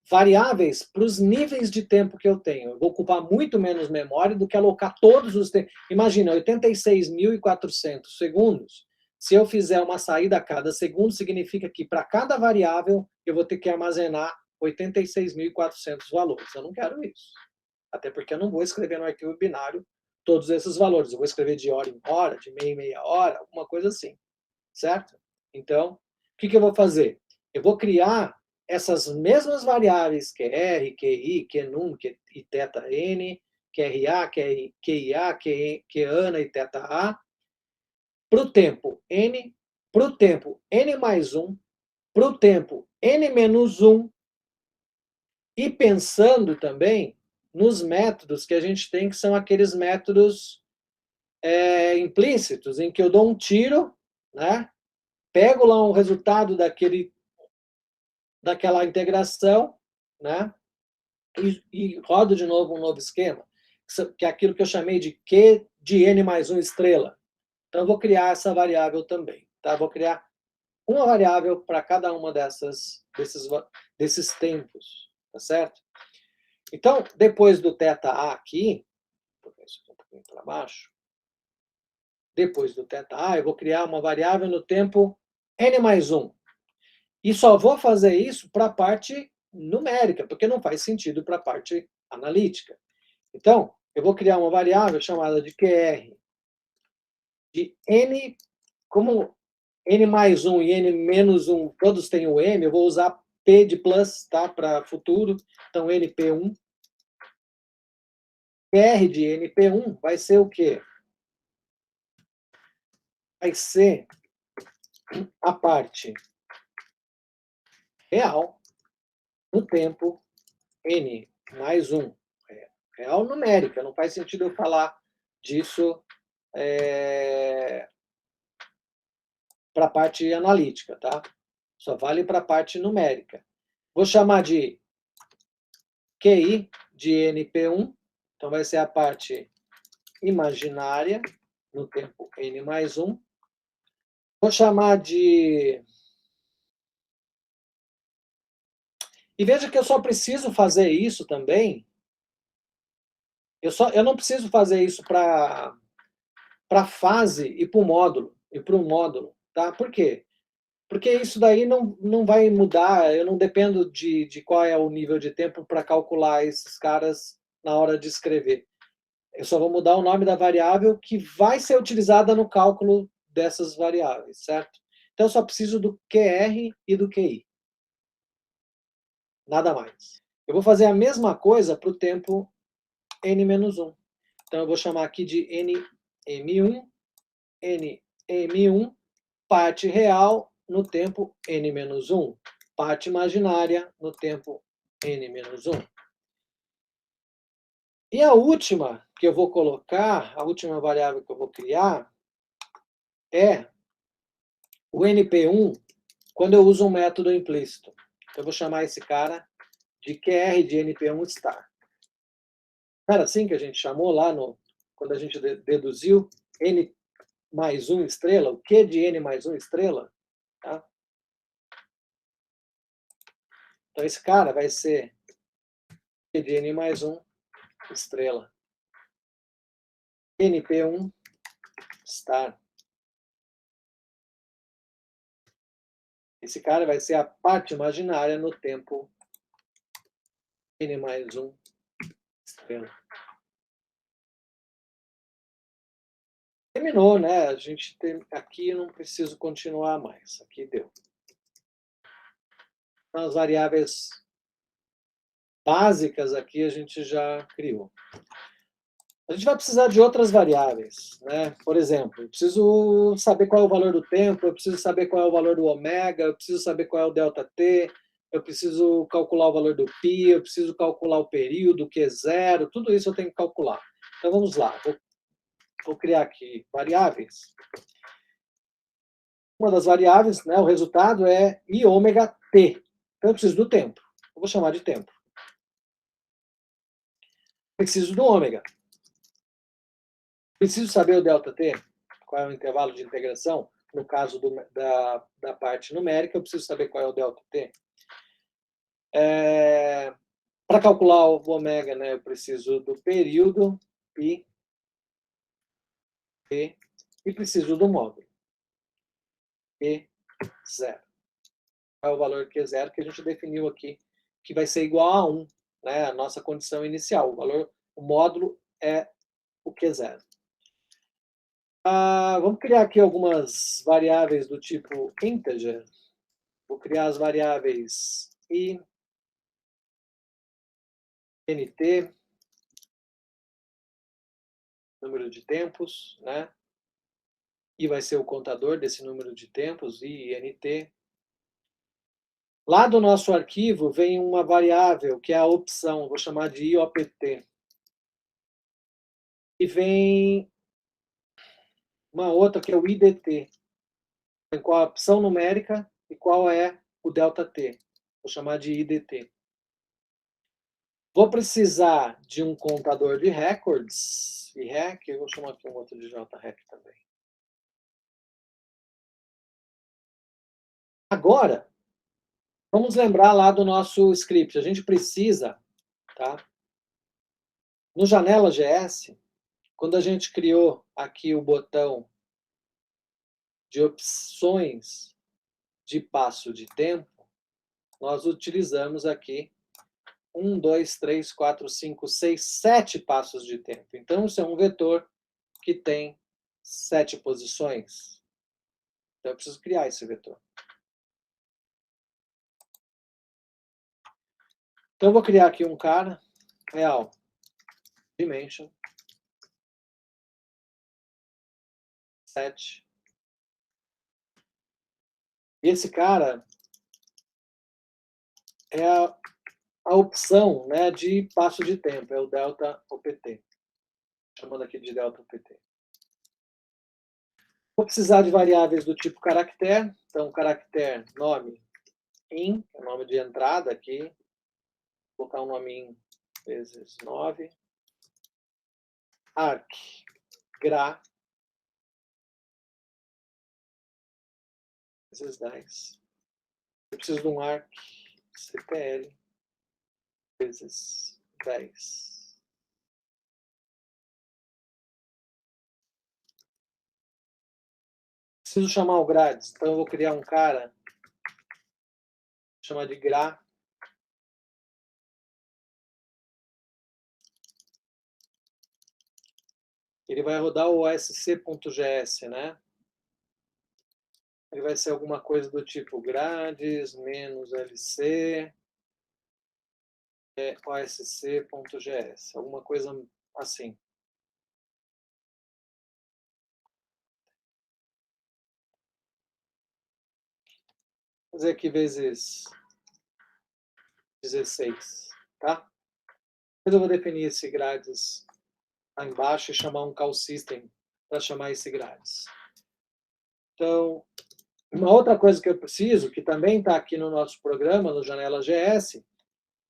variáveis para os níveis de tempo que eu tenho. Eu vou ocupar muito menos memória do que alocar todos os tempos. Imagina, 86.400 segundos. Se eu fizer uma saída a cada segundo, significa que para cada variável eu vou ter que armazenar 86.400 valores. Eu não quero isso. Até porque eu não vou escrever no arquivo binário todos esses valores. Eu vou escrever de hora em hora, de meia em meia hora, alguma coisa assim. Certo? Então, o que eu vou fazer? Eu vou criar essas mesmas variáveis QR, QI, QNUM e θn, QRA, QIA, QANA e θA, para o tempo n, para o tempo n mais 1, para o tempo n menos 1, e pensando também nos métodos que a gente tem, que são aqueles métodos implícitos, em que eu dou um tiro, né? Pego lá um resultado daquela integração, né? E rodo de novo um novo esquema, que é aquilo que eu chamei de Q de n mais 1 estrela. Então, eu vou criar essa variável também. Tá? Vou criar uma variável para cada uma desses tempos. Tá certo? Então, depois do θ aqui, vou colocar isso aqui um pouquinho para baixo. Depois do θ, eu vou criar uma variável no tempo n mais 1. E só vou fazer isso para a parte numérica, porque não faz sentido para a parte analítica. Então, eu vou criar uma variável chamada de QR de n, como n mais 1 e n menos 1, todos têm o m, eu vou usar p de plus, tá, para futuro. Então, np1. QR de np1 vai ser o quê? Vai ser a parte real no tempo n mais 1. Real numérica, não faz sentido eu falar disso para a parte analítica, tá? Só vale para a parte numérica. Vou chamar de QI de NP1, então vai ser a parte imaginária no tempo n mais 1. Vou chamar de... E veja que eu só preciso fazer isso também. Eu não preciso fazer isso para a fase e para o módulo. Tá? Por quê? Porque isso daí não vai mudar, eu não dependo de qual é o nível de tempo para calcular esses caras na hora de escrever. Eu só vou mudar o nome da variável que vai ser utilizada no cálculo dessas variáveis, certo? Então, eu só preciso do QR e do QI. Nada mais. Eu vou fazer a mesma coisa para o tempo n-1. Então, eu vou chamar aqui de nm1, nm1, parte real no tempo n-1, parte imaginária no tempo n-1. E a última que eu vou colocar, a última variável que eu vou criar, é o np1, quando eu uso um método implícito. Então, eu vou chamar esse cara de QR de np1 star. Não era assim que a gente chamou lá quando a gente deduziu n mais 1 estrela, o Q de n mais 1 estrela? Tá? Então, esse cara vai ser Q de n mais 1 estrela. np1 star. Esse cara vai ser a parte imaginária no tempo n mais 1 estrela. Terminou, né? A gente tem, aqui eu não preciso continuar mais. Aqui deu. Então, as variáveis básicas aqui a gente já criou. A gente vai precisar de outras variáveis, né? Por exemplo, eu preciso saber qual é o valor do tempo, eu preciso saber qual é o valor do ômega, eu preciso saber qual é o ΔT, eu preciso calcular o valor do π, eu preciso calcular o período, o Q0, tudo isso eu tenho que calcular. Então, vamos lá. Vou criar aqui variáveis. Uma das variáveis, né, o resultado é iômega t. Então, eu preciso do tempo. Eu vou chamar de tempo. Preciso do ômega. Preciso saber o ΔT, qual é o intervalo de integração. No caso da parte numérica, eu preciso saber qual é o ΔT. Para calcular o ômega, né, eu preciso do período π, e preciso do módulo Q0. Qual é o valor Q0 que a gente definiu aqui, que vai ser igual a 1, né, a nossa condição inicial. O módulo é o Q0. Vamos criar aqui algumas variáveis do tipo integer. Vou criar as variáveis i, nt, número de tempos, né? I vai ser o contador desse número de tempos, i e nt. Lá do nosso arquivo vem uma variável, que é a opção, vou chamar de IOPT. E vem uma outra, que é o IDT. Qual a opção numérica e qual é o ΔT. Vou chamar de IDT. Vou precisar de um contador de records, e rec, eu vou chamar aqui um outro de JREC também. Agora, vamos lembrar lá do nosso script. A gente precisa, tá? No Janela.js, quando a gente criou aqui o botão de opções de passo de tempo, nós utilizamos aqui 1, 2, 3, 4, 5, 6, 7 passos de tempo. Então, isso é um vetor que tem 7 posições. Então, eu preciso criar esse vetor. Então, eu vou criar aqui um cara, real, dimension, 7. E esse cara é a opção, né, de passo de tempo, é o ΔOPT. Chamando aqui de ΔOPT. Vou precisar de variáveis do tipo caractere. Então, caractere, nome, in, é o nome de entrada aqui. Vou colocar um nome in vezes 9. Arc, gra, vezes 10. Eu preciso de um arc, cpl, vezes 10. Preciso chamar o grades, então eu vou criar um cara, vou chamar de gra. Ele vai rodar o osc.gs, né? Ele vai ser alguma coisa do tipo grades menos lc osc.gs, alguma coisa assim. Vou fazer aqui vezes 16, tá? Depois eu vou definir esse grades lá embaixo e chamar um call system para chamar esse grades. Então, uma outra coisa que eu preciso, que também está aqui no nosso programa, no Janela.js,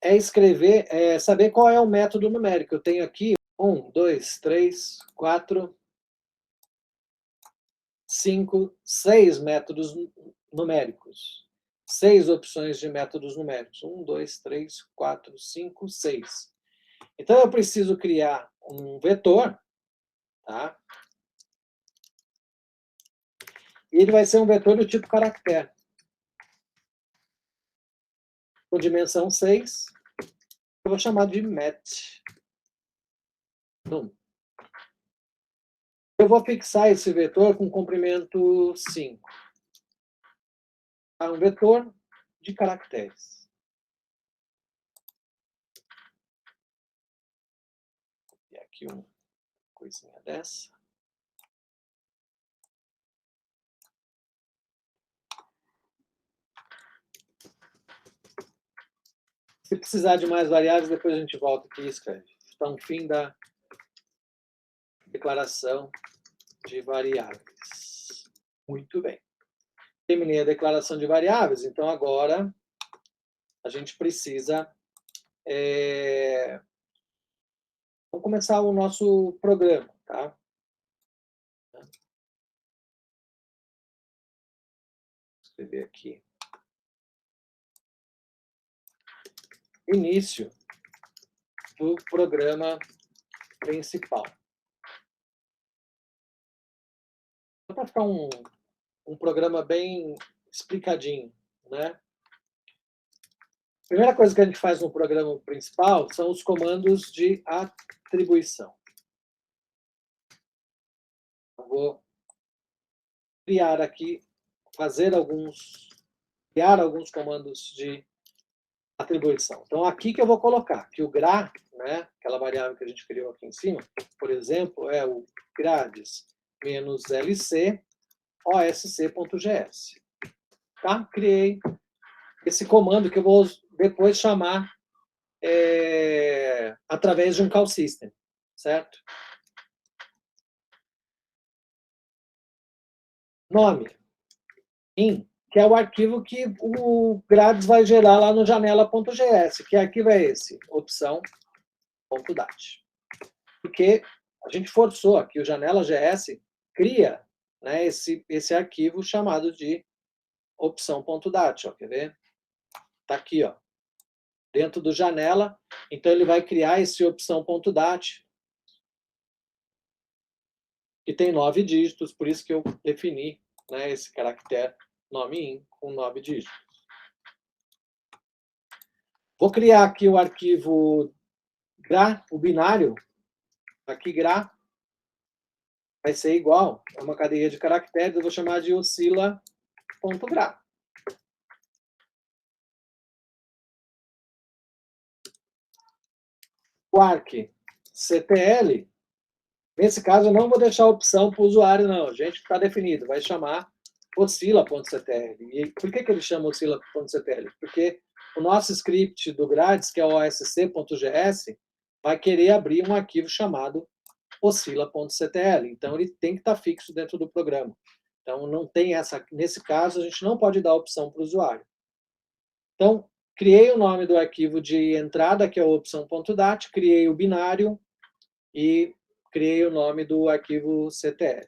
é escrever, saber qual é o método numérico. Eu tenho aqui 1, 2, 3, 4, 5, 6 métodos numéricos. 6 opções de métodos numéricos. 1, 2, 3, 4, 5, 6. Então, eu preciso criar um vetor, tá? E ele vai ser um vetor do tipo caractere. Com dimensão 6, eu vou chamar de met. Eu vou fixar esse vetor com comprimento 5. É um vetor de caracteres. E aqui uma coisinha dessa. Se precisar de mais variáveis, depois a gente volta aqui e escreve. Então, fim da declaração de variáveis. Muito bem. Terminei a declaração de variáveis, então agora a gente precisa... Vamos começar o nosso programa, tá? Vou escrever aqui. Início do programa principal. Para ficar um programa bem explicadinho, né? A primeira coisa que a gente faz no programa principal são os comandos de atribuição. Eu vou criar aqui, criar alguns comandos de atribuição. Então, aqui que eu vou colocar que o gra, né, aquela variável que a gente criou aqui em cima, por exemplo, é o grades menos lc osc.gs. Tá? Criei esse comando que eu vou depois chamar através de um call system, certo? Nome, in, que é o arquivo que o Grades vai gerar lá no janela.gs. Que arquivo é esse? Opção.dat. Porque a gente forçou aqui, o janela.gs cria, né, esse arquivo chamado de opção.dat. Quer ver? Está aqui, ó, dentro do janela. Então, ele vai criar esse opção.dat, que tem 9 dígitos, por isso que eu defini, né, esse caractere nome in com 9 dígitos. Vou criar aqui o arquivo gra, o binário, aqui gra, vai ser igual, é uma cadeia de caracteres, eu vou chamar de oscila.gra. O arc.ctl, nesse caso eu não vou deixar a opção para o usuário, não, gente, está definido, vai chamar oscila.ctl. E por que ele chama oscila.ctl? Porque o nosso script do Grades, que é o osc.gs, vai querer abrir um arquivo chamado oscila.ctl. Então, ele tem que estar fixo dentro do programa. Então, não tem essa... Nesse caso, a gente não pode dar opção para o usuário. Então, criei o nome do arquivo de entrada, que é o opção.dat, criei o binário e criei o nome do arquivo CTL.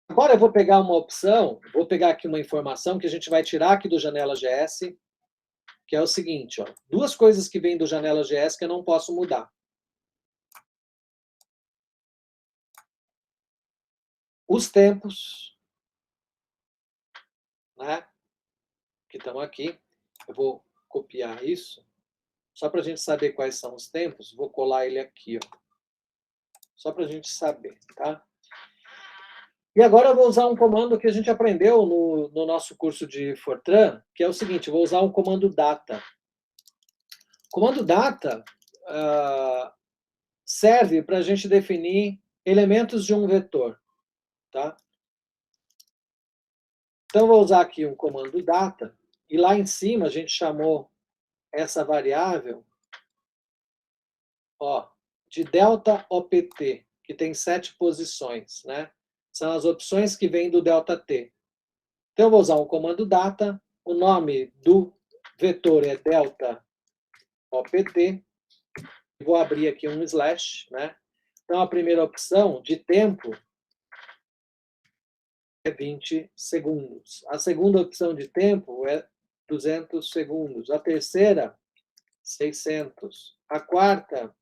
Agora eu vou pegar uma opção, vou pegar aqui uma informação que a gente vai tirar aqui do janela.gs, que é o seguinte, ó, duas coisas que vêm do janela.gs que eu não posso mudar. Os tempos, né, que estão aqui, eu vou copiar isso, só para a gente saber quais são os tempos, vou colar ele aqui, ó, só para a gente saber, tá? E agora eu vou usar um comando que a gente aprendeu no nosso curso de Fortran, que é o seguinte, eu vou usar um comando data. O comando data serve para a gente definir elementos de um vetor, tá? Então, vou usar aqui um comando data, e lá em cima a gente chamou essa variável, ó, de delta opt, que tem 7 posições, né? São as opções que vêm do delta t. Então, eu vou usar um comando data, o nome do vetor é delta opt, vou abrir aqui um slash, né? Então, a primeira opção de tempo é 20 segundos. A segunda opção de tempo é 200 segundos. A terceira, 600. A quarta,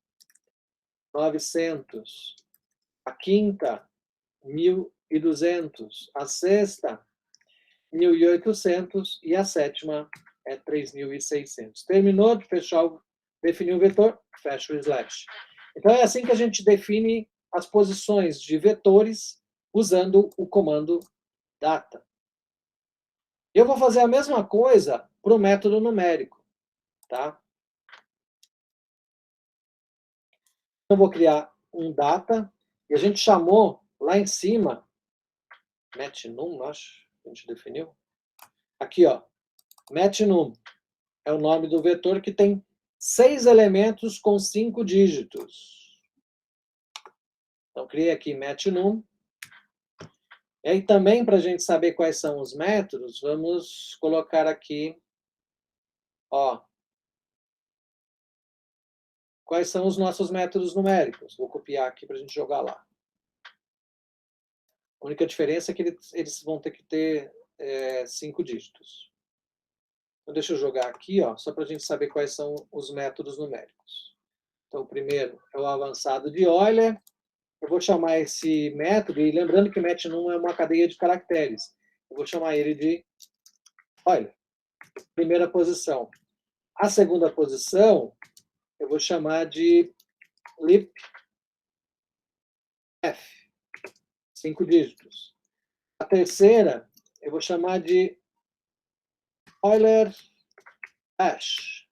900. A quinta, 1.200. A sexta, 1.800. E a sétima é 3.600. Terminou de fechar, definir o vetor, fecha o slash. Então, é assim que a gente define as posições de vetores usando o comando data. Eu vou fazer a mesma coisa para o método numérico, tá? Eu vou criar um data, e a gente chamou lá em cima, matNum, acho, que a gente definiu. Aqui, ó, matNum é o nome do vetor que tem 6 elementos com 5 dígitos. Então, criei aqui matNum. E aí também, para a gente saber quais são os métodos, vamos colocar aqui, ó, quais são os nossos métodos numéricos. Vou copiar aqui para a gente jogar lá. A única diferença é que eles vão ter que ter 5 dígitos. Então, deixa eu jogar aqui, ó, só para a gente saber quais são os métodos numéricos. Então, o primeiro é o avançado de Euler. Eu vou chamar esse método, e lembrando que matNum é uma cadeia de caracteres. Eu vou chamar ele de Euler. Primeira posição. A segunda posição, eu vou chamar de lip F, 5 dígitos. A terceira, eu vou chamar de Euler hash.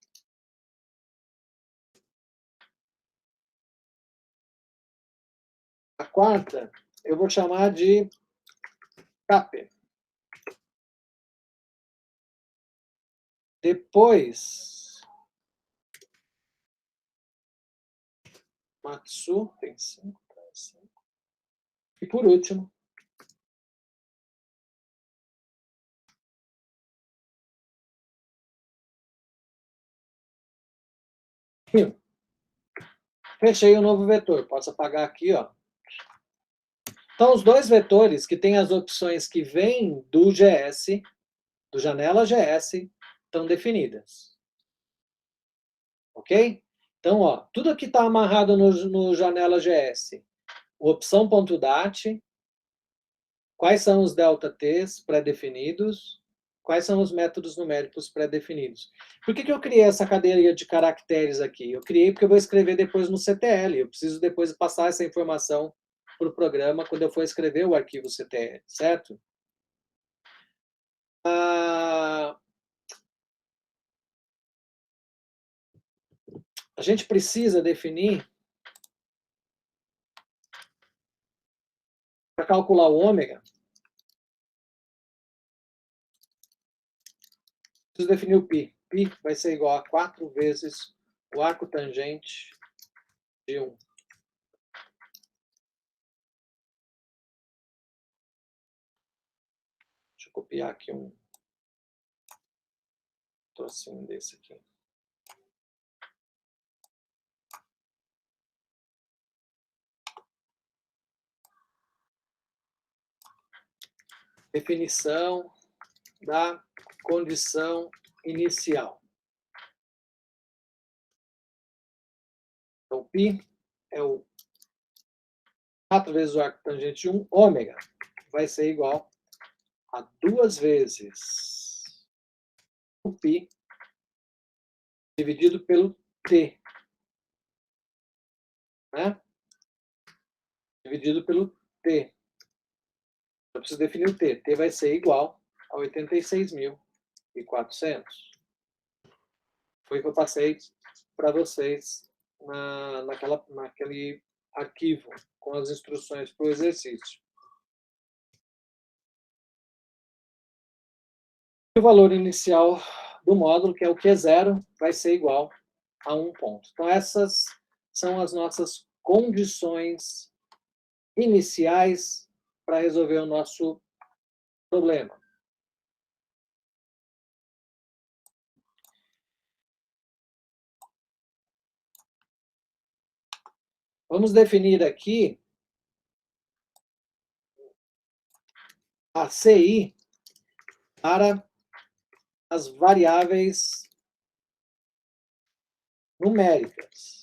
A quarta, eu vou chamar de cap. Depois, Matsu, tem 5. E por último, fechei o novo vetor. Posso apagar aqui, ó. Então, os dois vetores que têm as opções que vêm do GS, do janela GS, estão definidas. Ok? Então, ó, tudo que está amarrado no janela GS, opção.dat, quais são os delta-t's pré-definidos, quais são os métodos numéricos pré-definidos. Por que eu criei essa cadeia de caracteres aqui? Eu criei porque eu vou escrever depois no CTL, eu preciso depois passar essa informação para o programa quando eu for escrever o arquivo CTL, certo? A gente precisa definir, para calcular o ômega, preciso definir o π. Π vai ser igual a 4 vezes o arco tangente de 1. Deixa eu copiar aqui um trocinho desse aqui. Definição da condição inicial. Então, π é o 4 vezes o arco tangente de 1, ômega vai ser igual a 2 vezes o π dividido pelo t. Né? Dividido pelo t. Eu preciso definir o t. T vai ser igual a 86.400. Foi o que eu passei para vocês naquele arquivo com as instruções para o exercício. O valor inicial do módulo, que é o Q0, vai ser igual a 1 ponto. Então, essas são as nossas condições iniciais para resolver o nosso problema. Vamos definir aqui a CI para as variáveis numéricas.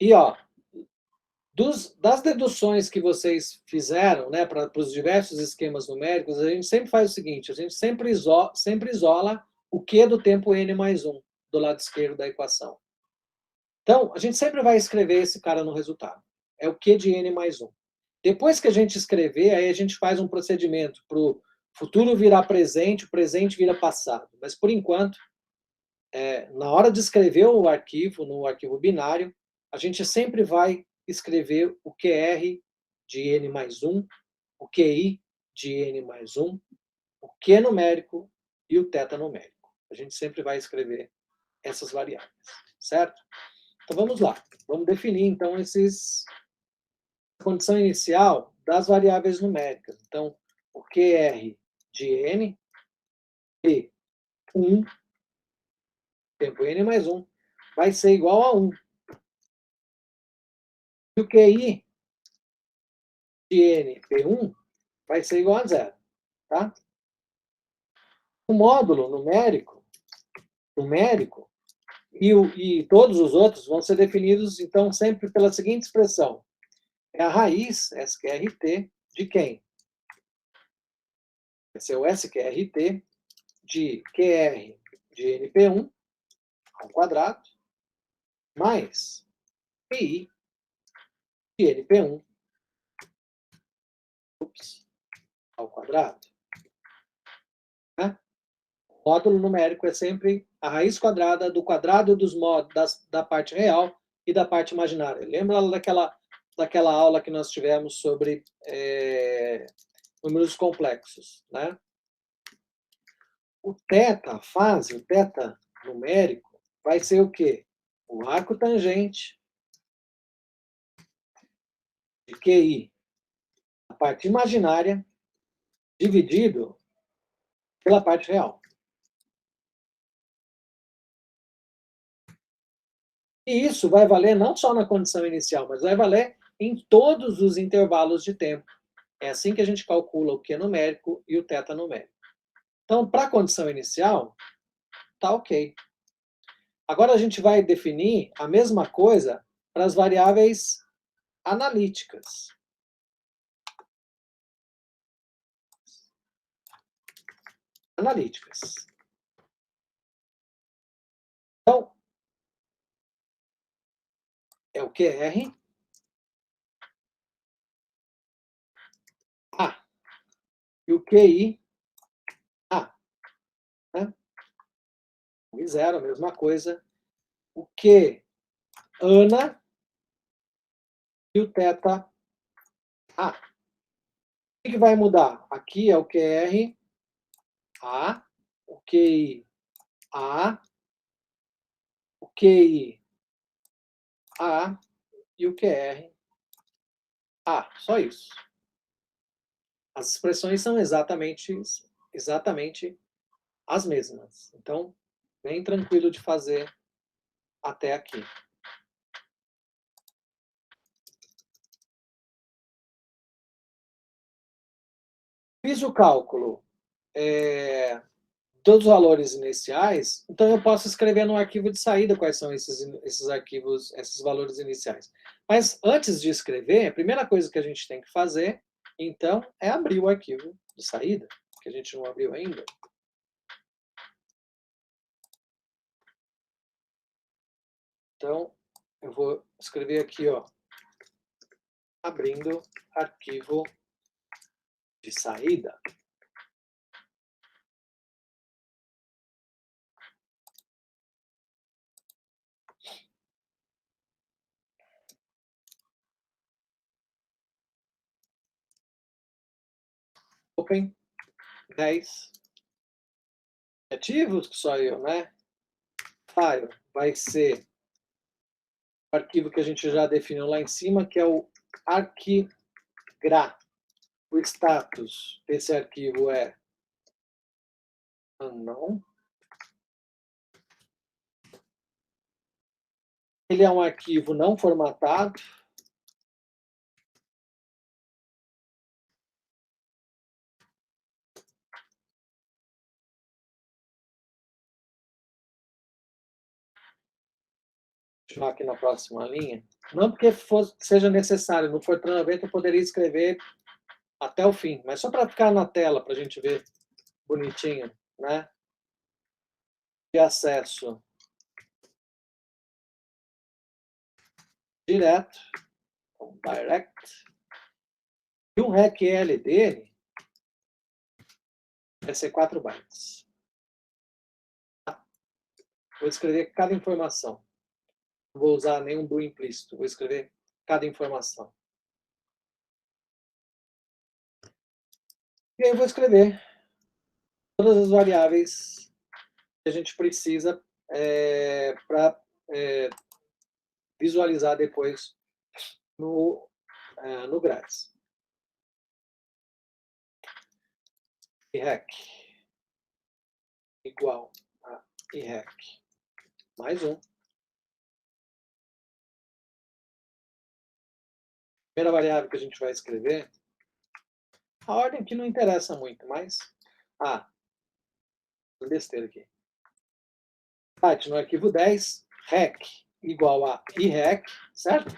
E, ó, das deduções que vocês fizeram, né, para os diversos esquemas numéricos, a gente sempre faz o seguinte, a gente sempre isola o Q do tempo n mais 1 do lado esquerdo da equação. Então, a gente sempre vai escrever esse cara no resultado. É o Q de n mais 1. Depois que a gente escrever, aí a gente faz um procedimento para o futuro virar presente, o presente vira passado. Mas, por enquanto, na hora de escrever o arquivo, no arquivo binário, a gente sempre vai escrever o QR de n mais 1, o QI de n mais 1, o Q numérico e o θ numérico. A gente sempre vai escrever essas variáveis, certo? Então, vamos lá. Vamos definir, então, a condição inicial das variáveis numéricas. Então, o QR de n, P1, tempo n mais 1, vai ser igual a 1. E o QI de n, P1, vai ser igual a 0. Tá? O módulo numérico e todos os outros vão ser definidos, então, sempre pela seguinte expressão. É a raiz, SQRT, de quem? Vai ser o SQRT de QR de NP1 ao quadrado, mais PI de NP1 ao quadrado. Né? O módulo numérico é sempre a raiz quadrada do quadrado dos módulos da parte real e da parte imaginária. Lembra daquela aula que nós tivemos sobre números complexos, né? O θ, a fase, o θ numérico, vai ser o quê? O arco tangente de QI, a parte imaginária, dividido pela parte real. E isso vai valer não só na condição inicial, mas vai valer em todos os intervalos de tempo. É assim que a gente calcula o Q numérico e o θ numérico. Então, para a condição inicial, tá ok. Agora a gente vai definir a mesma coisa para as variáveis analíticas. Analíticas. Então, é o QR, A, e o QI, A. Né? E zero, a mesma coisa. O Q, Ana, e o θ, A. O que vai mudar? Aqui é o QR, A, o QI, A, o QI, A, e o QR, A. Só isso. As expressões são exatamente as mesmas. Então, bem tranquilo de fazer até aqui. Fiz o cálculo todos os valores iniciais, então eu posso escrever no arquivo de saída quais são esses arquivos, esses valores iniciais. Mas antes de escrever, a primeira coisa que a gente tem que fazer, então, é abrir o arquivo de saída, que a gente não abriu ainda. Então, eu vou escrever aqui, ó, abrindo arquivo de saída. Open 10. Ativos que só eu, né? File vai ser o arquivo que a gente já definiu lá em cima, que é o arquigra. O status desse arquivo é unknown. Ele é um arquivo não formatado. Deixa eu aqui na próxima linha. Não porque seja necessário, no Fortran 90 eu poderia escrever até o fim, mas só para ficar na tela, para a gente ver bonitinho, né? De acesso direto, direct. E o REQL dele vai ser 4 bytes. Vou escrever cada informação. Não vou usar nenhum do implícito, vou escrever cada informação. E aí eu vou escrever todas as variáveis que a gente precisa para visualizar depois no Grades. IREC igual a IREC mais um. Primeira variável que a gente vai escrever, a ordem que não interessa muito, mas... besteira aqui. No arquivo 10, rec igual a IREC, certo?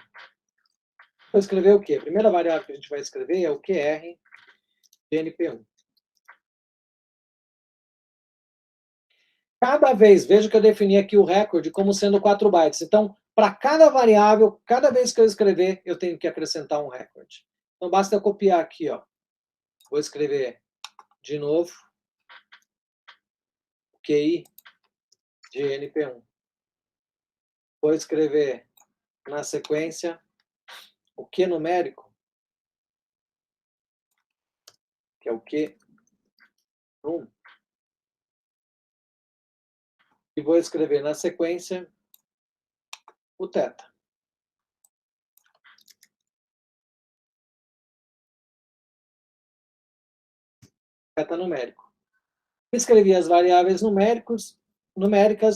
Vou escrever o quê? A primeira variável que a gente vai escrever é o QR de NP1. Cada vez, veja que eu defini aqui o recorde como sendo 4 bytes. Então, para cada variável, cada vez que eu escrever, eu tenho que acrescentar um recorde. Então, basta eu copiar aqui, ó. Vou escrever de novo QI de NP1. Vou escrever na sequência o Q numérico que é o Q1. E vou escrever na sequência o θ. Θ numérico. Escrevi as variáveis numéricas,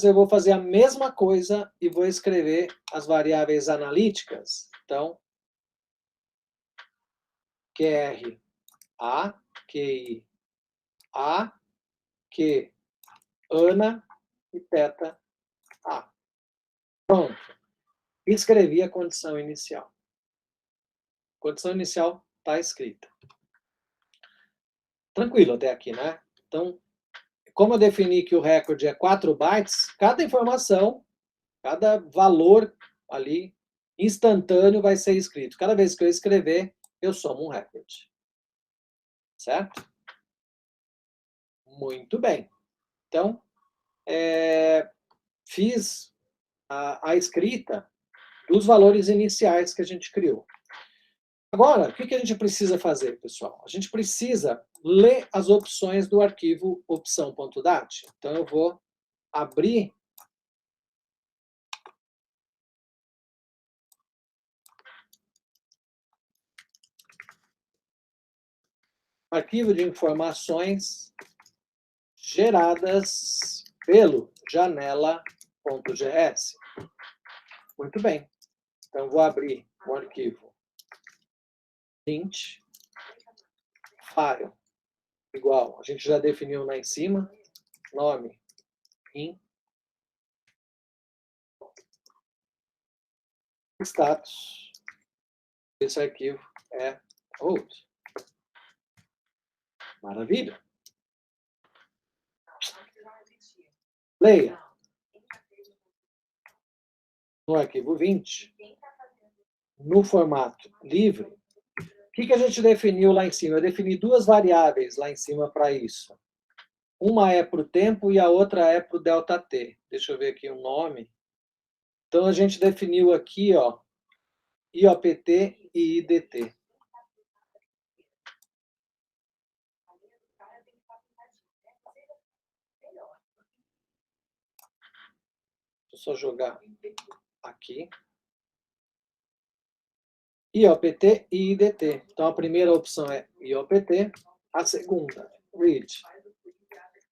eu vou fazer a mesma coisa e vou escrever as variáveis analíticas. Então, QR A, QI A, Q Ana e θ A. Pronto. Escrevi a condição inicial. A condição inicial está escrita. Tranquilo até aqui, né? Então, como eu defini que o recorde é 4 bytes, cada informação, cada valor ali instantâneo vai ser escrito. Cada vez que eu escrever, eu somo um recorde. Certo? Muito bem. Então, fiz a escrita dos valores iniciais que a gente criou. Agora, o que a gente precisa fazer, pessoal? A gente precisa ler as opções do arquivo opção.dat. Então, eu vou abrir arquivo de informações geradas pelo janela.gs. Muito bem. Então, vou abrir o arquivo int file igual, a gente já definiu lá em cima, nome in status. Esse arquivo é old. Maravilha. Leia. No arquivo 20, no formato livre, o que a gente definiu lá em cima? Eu defini duas variáveis lá em cima para isso. Uma é para o tempo e a outra é para o ΔT. Deixa eu ver aqui o nome. Então, a gente definiu aqui, ó, IOPT e IDT. Deixa eu só jogar aqui. IOPT e IDT. Então, a primeira opção é IOPT, a segunda, read,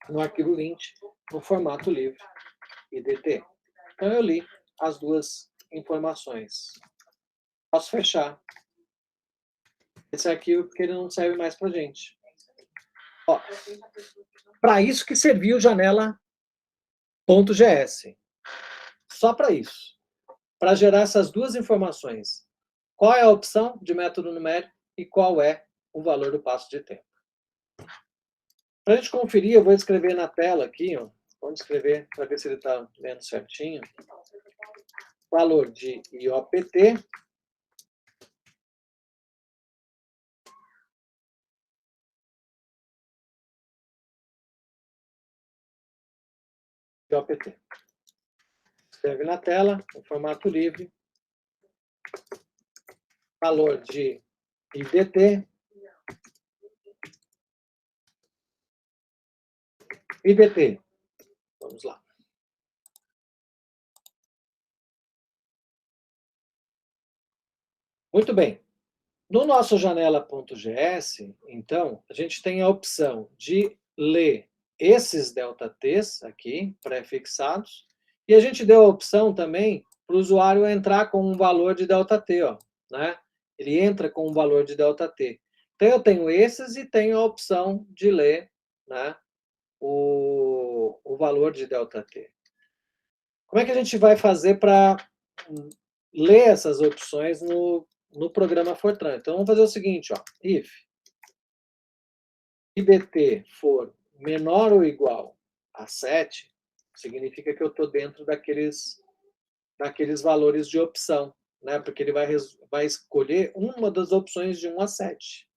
no arquivo 20, no formato livre, IDT. Então, eu li as duas informações. Posso fechar esse arquivo porque ele não serve mais para a gente. Para isso que serviu janela.gs. Só para isso. Para gerar essas duas informações. Qual é a opção de método numérico e qual é o valor do passo de tempo. Para a gente conferir, eu vou escrever na tela aqui, ó. Vamos escrever para ver se ele está lendo certinho. Valor de IOPT. IOPT. Escreve na tela, em formato livre. Valor de IDT. IDT. Vamos lá. Muito bem. No nosso janela.gs, então, a gente tem a opção de ler esses ΔTs aqui, pré-fixados, e a gente deu a opção também para o usuário entrar com um valor de ΔT, ó, né? Ele entra com um valor de ΔT. Então, eu tenho esses e tenho a opção de ler, né, o valor de ΔT. Como é que a gente vai fazer para ler essas opções no programa Fortran? Então, vamos fazer o seguinte, ó, if IDT for menor ou igual a 7, significa que eu estou dentro daqueles valores de opção, né? Porque ele vai escolher uma das opções de 1 a 7.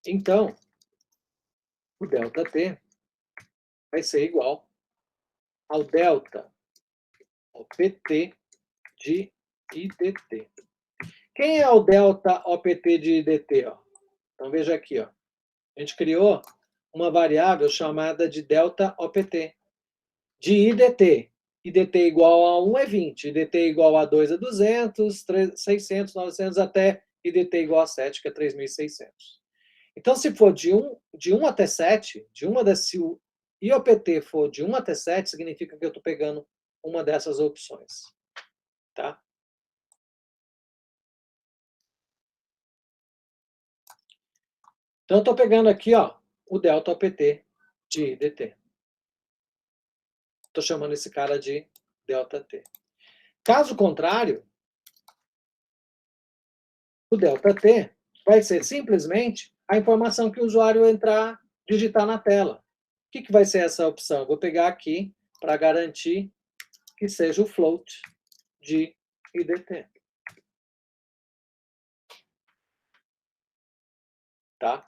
Então, o ΔT vai ser igual ao delta, OPT de IDT. Quem é o delta OPT de IDT? Ó? Então, veja aqui, ó. A gente criou uma variável chamada de delta OPT, de IDT. IDT igual a 1 é 20, IDT igual a 2 é 200, 600, 900, até IDT igual a 7, que é 3.600. Então, se for de 1 até 7, se o IOPT for de 1 até 7, significa que eu estou pegando uma dessas opções. Tá? Então, eu estou pegando aqui, ó, o delta OPT de IDT. Estou chamando esse cara de delta T. Caso contrário, o delta T vai ser simplesmente a informação que o usuário digitar na tela. O que vai ser essa opção? Eu vou pegar aqui para garantir que seja o float de IDT. Tá?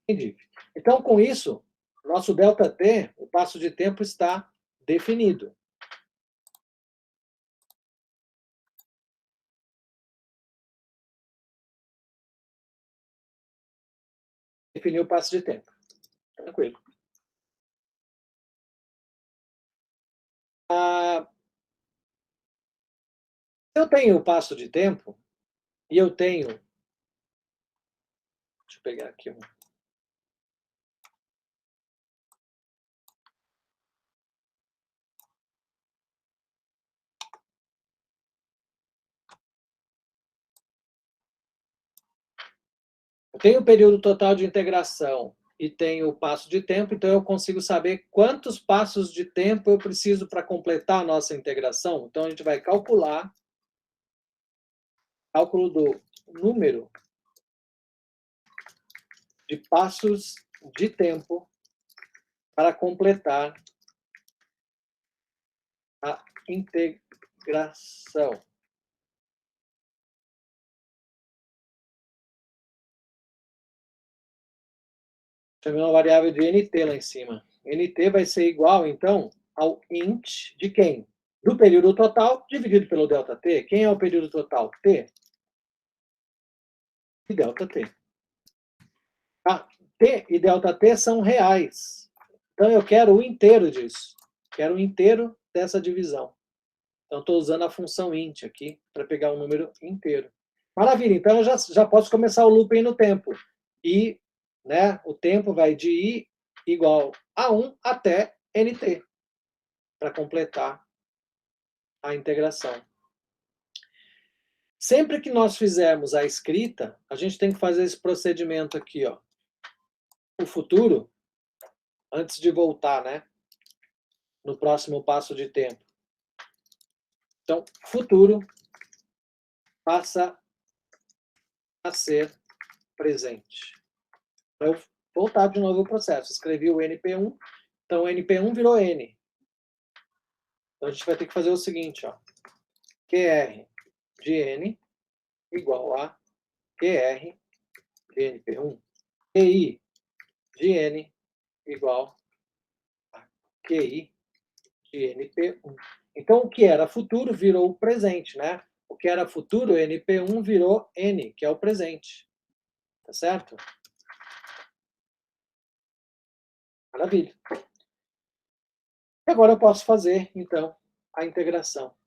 Entendi. Então, com isso, nosso ΔT, o passo de tempo está definido. Definiu o passo de tempo. Tranquilo. Eu tenho o passo de tempo e eu tenho... Deixa eu pegar aqui um... Eu tenho o período total de integração e tenho o passo de tempo, então eu consigo saber quantos passos de tempo eu preciso para completar a nossa integração. Então, a gente vai calcular cálculo do número de passos de tempo para completar a integração. Chamei uma variável de NT lá em cima. NT vai ser igual, então, ao int de quem? Do período total dividido pelo ΔT. Quem é o período total? T. E ΔT. Ah, T e ΔT são reais. Então, eu quero o inteiro disso. Quero o inteiro dessa divisão. Então, estou usando a função int aqui para pegar o número inteiro. Maravilha, então eu já posso começar o looping no tempo. E, né, o tempo vai de i igual a 1 até nt, para completar a integração. Sempre que nós fizermos a escrita, a gente tem que fazer esse procedimento aqui, ó. O futuro, antes de voltar, né, no próximo passo de tempo. Então, futuro passa a ser presente. Então, eu voltar de novo o processo. Escrevi o NP1, então o NP1 virou N. Então, a gente vai ter que fazer o seguinte, ó. QR de N igual a QR de NP1. QI de N igual a QI de NP1. Então, o que era futuro virou presente, né? O que era futuro, NP1, virou N, que é o presente. Tá certo? Maravilha. E agora eu posso fazer, então, a integração.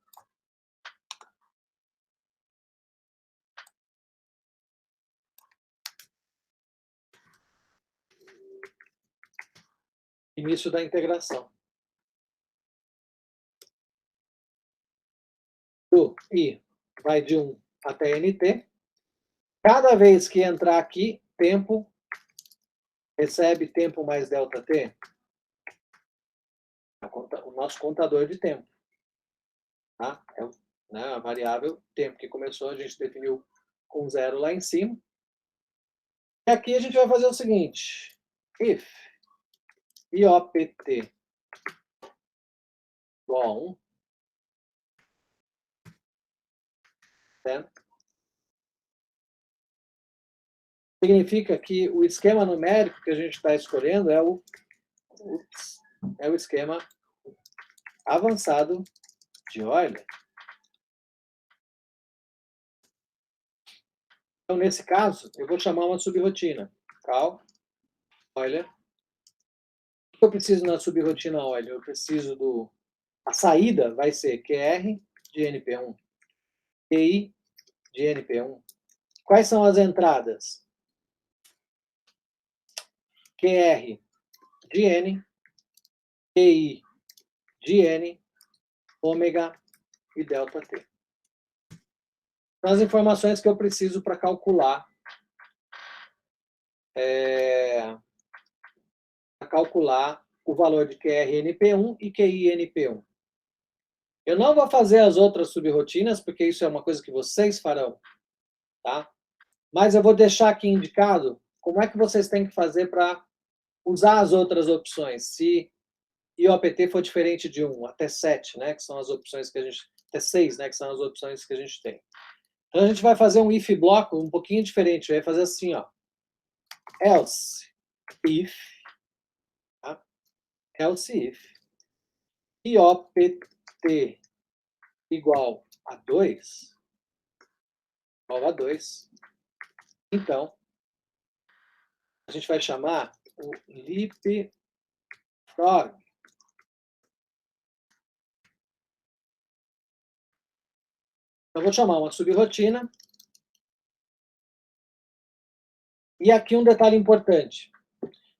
Início da integração. Do I vai de 1 até NT. Cada vez que entrar aqui, tempo, recebe tempo mais ΔT. O nosso contador de tempo. Tá? É, né, a variável tempo que começou, a gente definiu com 0 lá em cima. E aqui a gente vai fazer o seguinte. If IOPT igual a 1, certo? Significa que o esquema numérico que a gente está escolhendo é o esquema avançado de Euler. Então, nesse caso, eu vou chamar uma subrotina. Cal, Euler. O que eu preciso na subrotina Euler? Eu preciso do... A saída vai ser QR de NP1, QI de NP1. Quais são as entradas? QR de N, QI de N, ômega e delta T. São as informações que eu preciso para calcular o valor de QRNP1 e QINP1. Eu não vou fazer as outras subrotinas, porque isso é uma coisa que vocês farão, tá? Mas eu vou deixar aqui indicado como é que vocês têm que fazer para usar as outras opções, se IOPT for diferente de 1 até 7, né, que são as opções que a gente... até 6, né, que são as opções que a gente tem. Então, a gente vai fazer um if bloco um pouquinho diferente. Vai fazer assim, ó. Else, if, tá? Else if, IOPT igual a 2, então, a gente vai chamar o leapfrog. Eu vou chamar uma subrotina. E aqui um detalhe importante.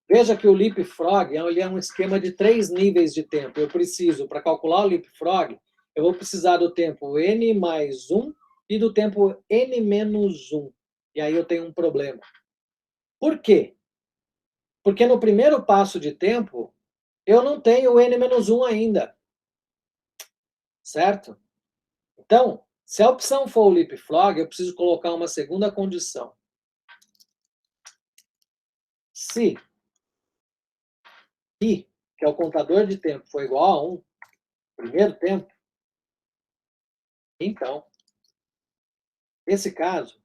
Veja que o leapfrog ele é um esquema de 3 níveis de tempo. Eu preciso, para calcular o leapfrog, eu vou precisar do tempo n mais 1 e do tempo n menos 1. E aí eu tenho um problema. Por quê? Porque no primeiro passo de tempo, eu não tenho o n menos 1 ainda. Certo? Então, se a opção for o leapfrog, eu preciso colocar uma segunda condição. Se I, que é o contador de tempo, for igual a 1, primeiro tempo, então, nesse caso,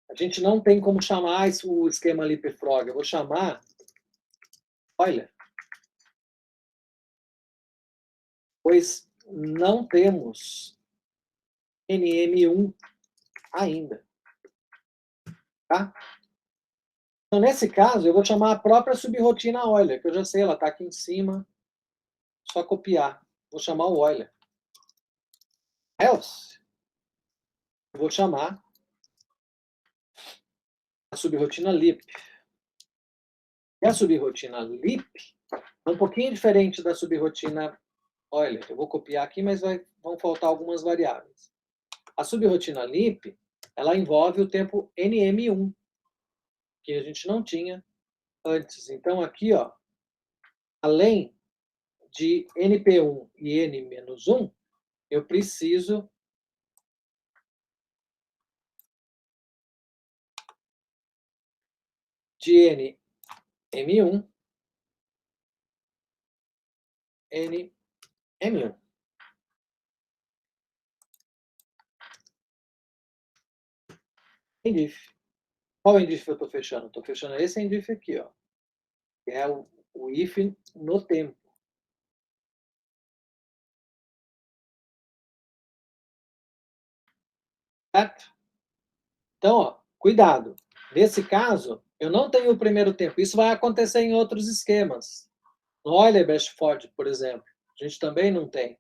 a gente não tem como chamar o esquema leapfrog. Eu vou chamar Euler, pois não temos NM1 ainda. Tá? Então, nesse caso, eu vou chamar a própria subrotina Euler, que eu já sei, ela está aqui em cima. Só copiar. Vou chamar o Euler. Else, eu vou chamar a subrotina leap. E a subrotina leap é um pouquinho diferente da subrotina Euler. Eu vou copiar aqui, mas vão faltar algumas variáveis. A subrotina leap, ela envolve o tempo NM1, que a gente não tinha antes. Então, aqui, ó, além de NP1 e N-1, eu preciso de NM1, NM1. Endif. Qual endif eu estou fechando? Estou fechando esse endif aqui, ó, que é o if no tempo. Certo? Então, ó, cuidado. Nesse caso, eu não tenho o primeiro tempo. Isso vai acontecer em outros esquemas. No Euler-Bashford, por exemplo, a gente também não tem,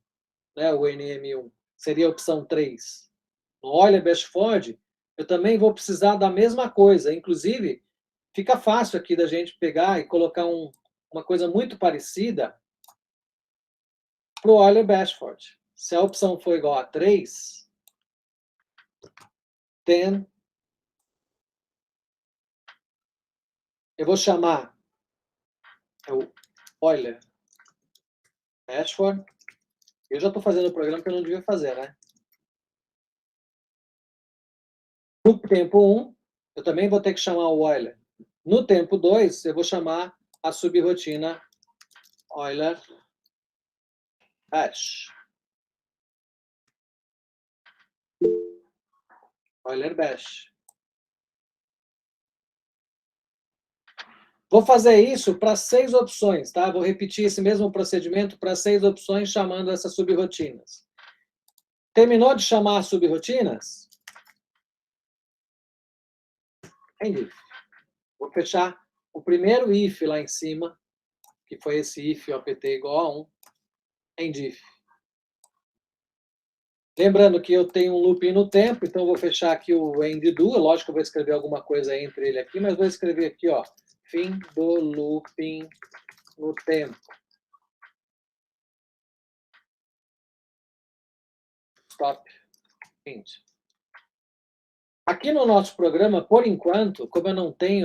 né, o NM1. Seria a opção 3. No Euler-Bashford, eu também vou precisar da mesma coisa. Inclusive, fica fácil aqui da gente pegar e colocar uma coisa muito parecida para o Euler-Bashford. Se a opção for igual a 3, then eu vou chamar o Euler-Bashford. Eu já estou fazendo o programa que eu não devia fazer, né? No tempo 1, eu também vou ter que chamar o Euler. No tempo 2, eu vou chamar a subrotina Euler-Bash. Euler-Bash. Vou fazer isso para 6 opções, tá? Vou repetir esse mesmo procedimento para 6 opções, chamando essas subrotinas. Terminou de chamar as subrotinas? endif. Vou fechar o primeiro if lá em cima, que foi esse if opt igual a 1, endif. Lembrando que eu tenho um looping no tempo, então eu vou fechar aqui o end do. Lógico que eu vou escrever alguma coisa entre ele aqui, mas vou escrever aqui, ó, fim do looping no tempo. Stop. Int. Aqui no nosso programa, por enquanto, como eu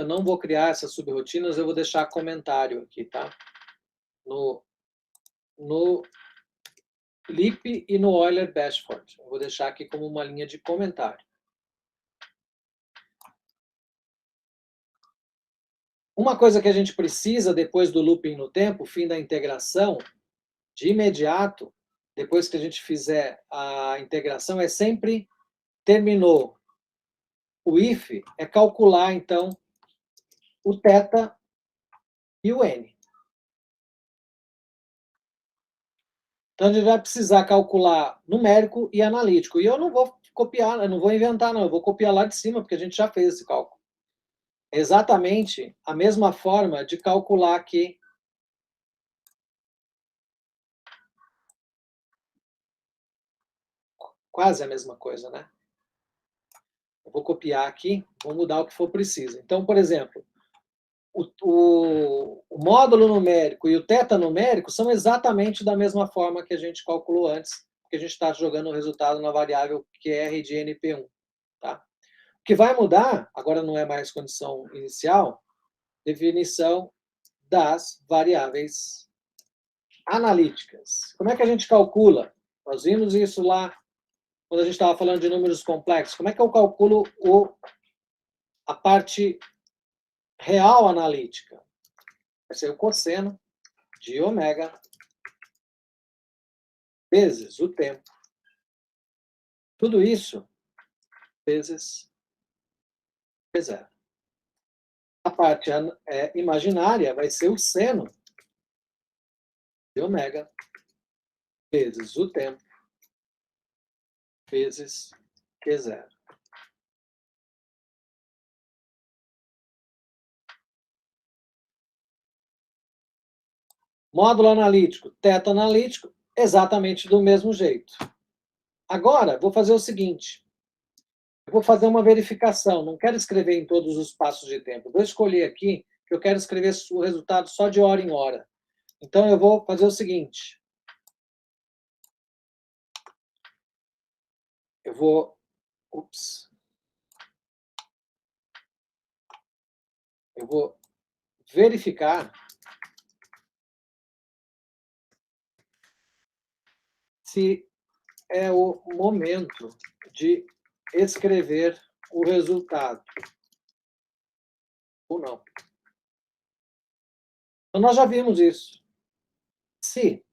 não vou criar essas subrotinas, eu vou deixar comentário aqui, tá? No lip e no Euler Bashford. Eu vou deixar aqui como uma linha de comentário. Uma coisa que a gente precisa depois do looping no tempo, fim da integração, de imediato, depois que a gente fizer a integração, é sempre terminou o if, é calcular, então, o θ e o n. Então, a gente vai precisar calcular numérico e analítico. E eu não vou copiar, eu não vou inventar, não. Eu vou copiar lá de cima, porque a gente já fez esse cálculo. É exatamente a mesma forma de calcular aqui quase a mesma coisa, né? Eu vou copiar aqui, vou mudar o que for preciso. Então, por exemplo, o módulo numérico e o θ numérico são exatamente da mesma forma que a gente calculou antes, porque a gente está jogando o resultado na variável QR de NP1. Tá? O que vai mudar, agora não é mais condição inicial, definição das variáveis analíticas. Como é que a gente calcula? Nós vimos isso lá quando a gente estava falando de números complexos. Como é que eu calculo a parte real analítica? Vai ser o cosseno de ômega vezes o tempo. Tudo isso vezes P0. A parte imaginária vai ser o seno de ômega vezes o tempo vezes Q0. Módulo analítico, θ analítico, exatamente do mesmo jeito. Agora, vou fazer o seguinte. Eu vou fazer uma verificação. Não quero escrever em todos os passos de tempo. Vou escolher aqui que eu quero escrever o resultado só de hora em hora. Então, eu vou fazer o seguinte. Eu vou... Eu vou verificar se é o momento de escrever o resultado ou não. Então, nós já vimos isso. Se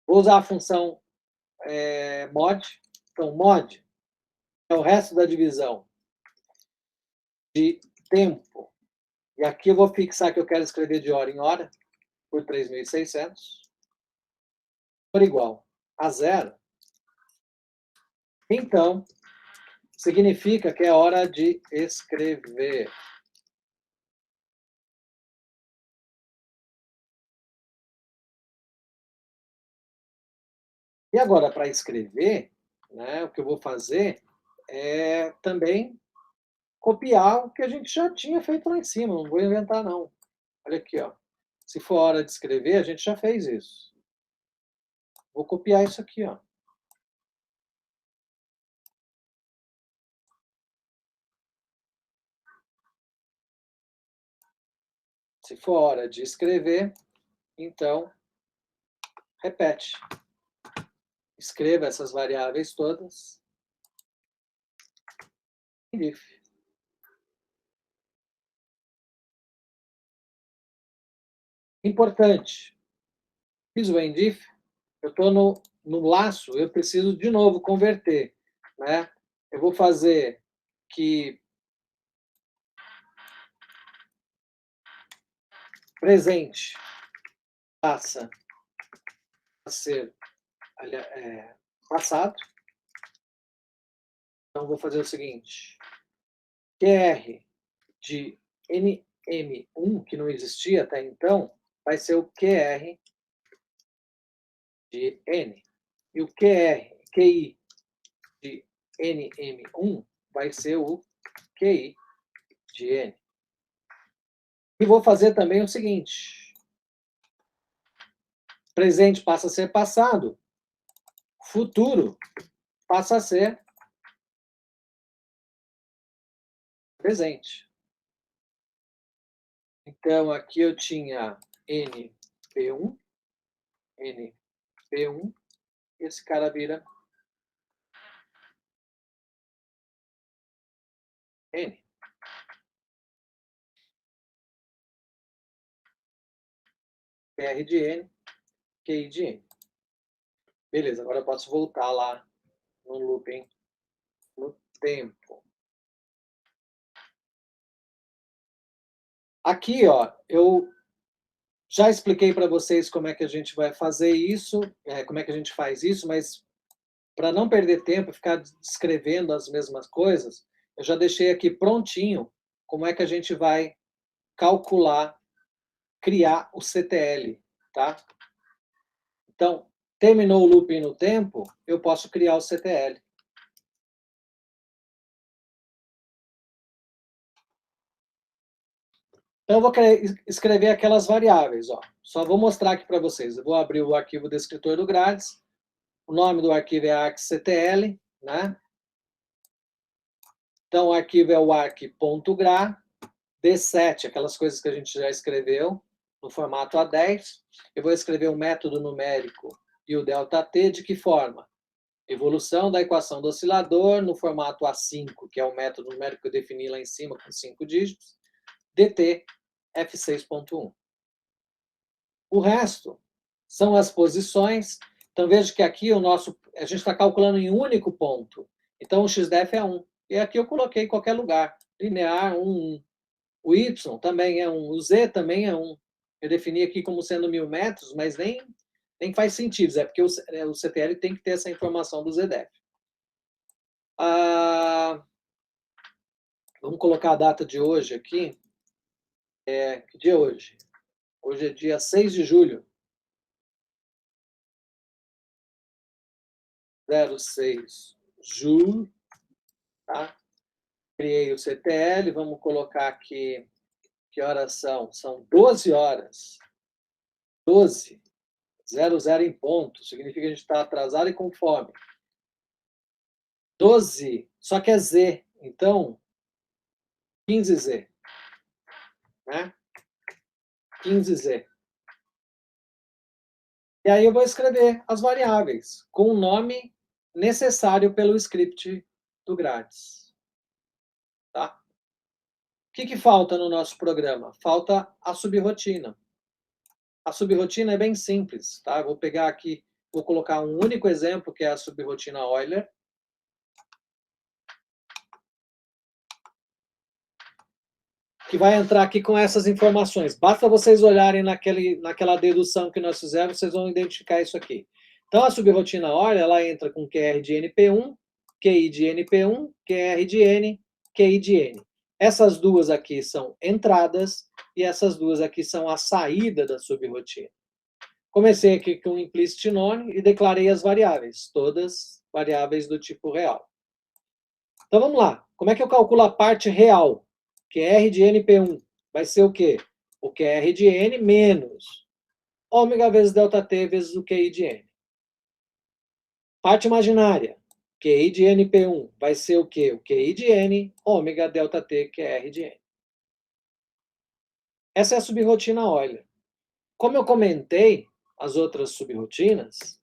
vou usar a função mod, então mod é o resto da divisão de tempo, e aqui eu vou fixar que eu quero escrever de hora em hora, por 3.600, por igual a zero. Então, significa que é hora de escrever. E agora, para escrever, né, o que eu vou fazer é também copiar o que a gente já tinha feito lá em cima, não vou inventar, não. Olha aqui, ó. Se for hora de escrever, a gente já fez isso. Vou copiar isso aqui, ó. Se for hora de escrever, então, repete. Escreva essas variáveis todas. If. Importante. Fiz o endif, eu estou no laço, eu preciso de novo converter. Né? Eu vou fazer que presente passa a ser passado. Então, vou fazer o seguinte. QR de NM1, que não existia até então, vai ser o QR de N. E o QI de NM1 vai ser o QI de N. E vou fazer também o seguinte. Presente passa a ser passado. Futuro passa a ser presente. Então, aqui eu tinha NP1, NP1, esse cara vira N. PR de N, QI de N. Beleza, agora eu posso voltar lá no looping no tempo. Aqui, ó, eu já expliquei para vocês como é que a gente vai fazer isso, como é que a gente faz isso, mas para não perder tempo e ficar descrevendo as mesmas coisas, eu já deixei aqui prontinho como é que a gente vai calcular, criar o CTL, tá? Então, terminou o looping no tempo, eu posso criar o CTL. Então, eu vou escrever aquelas variáveis, ó. Só vou mostrar aqui para vocês. Eu vou abrir o arquivo descritor do Grades. O nome do arquivo é arcctl, né? Então, o arquivo é o arc.gra, D7, aquelas coisas que a gente já escreveu, no formato A10. Eu vou escrever o método numérico e o ΔT de que forma? Evolução da equação do oscilador no formato A5, que é o método numérico que eu defini lá em cima com 5 dígitos, dt f6.1. O resto são as posições. Então, veja que aqui a gente está calculando em um único ponto. Então, o xdef é 1. E aqui eu coloquei em qualquer lugar. Linear, 1, 1. O y também é 1. O z também é 1. Eu defini aqui como sendo 1000 metros, mas nem faz sentido. É porque o CTL tem que ter essa informação do zdef. Vamos colocar a data de hoje aqui. Que dia é hoje? Hoje é dia 6 de julho. 06 julho, tá? Criei o CTL, vamos colocar aqui que horas são? São 12 horas. 12, 00 em ponto, significa que a gente está atrasado e com fome. 12, só que é Z, então 15Z, né? 15Z. E aí eu vou escrever as variáveis com o nome necessário pelo script do Grades. Tá? O que falta no nosso programa? Falta a subrotina. A subrotina é bem simples, tá? Vou pegar aqui, vou colocar um único exemplo, que é a subrotina Euler. Que vai entrar aqui com essas informações. Basta vocês olharem naquela dedução que nós fizemos, vocês vão identificar isso aqui. Então, a subrotina Euler, ela entra com QR de NP1, QI de NP1, QR de N, QI de N. Essas duas aqui são entradas e essas duas aqui são a saída da subrotina. Comecei aqui com o implicit none e declarei as variáveis, todas variáveis do tipo real. Então vamos lá. Como é que eu calculo a parte real? QR de NP1 vai ser o quê? O QR de N menos ômega vezes ΔT vezes o QI de N. Parte imaginária. QI de NP1 vai ser o quê? O QI de N, ômega ΔT QR de N. Essa é a subrotina Euler. Como eu comentei as outras subrotinas,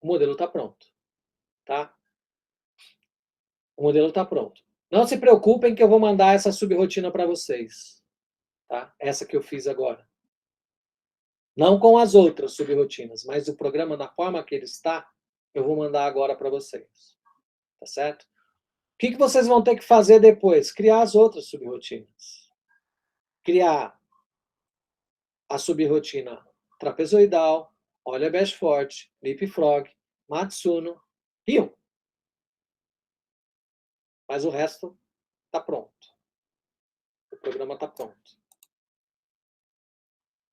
o modelo está pronto. Tá? O modelo está pronto. Não se preocupem que eu vou mandar essa subrotina para vocês. Tá? Essa que eu fiz agora. Não com as outras subrotinas, mas o programa na forma que ele está, eu vou mandar agora para vocês. Tá certo? O que vocês vão ter que fazer depois? Criar as outras subrotinas. Criar a subrotina trapezoidal, Euler-Bashforth, Leapfrog, Matsuno, Rion. Mas o resto Está pronto. O programa está pronto.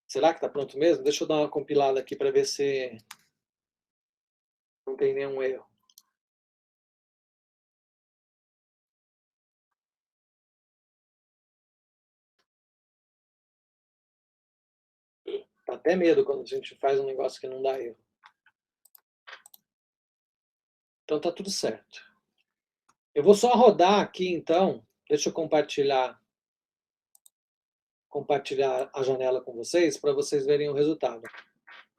Será que está pronto mesmo? Deixa eu dar uma compilada aqui para ver se não tem nenhum erro. Dá até medo quando a gente faz um negócio que não dá erro. Então tá tudo certo. Eu vou só rodar aqui, então. Deixa eu compartilhar a janela com vocês, para vocês verem o resultado.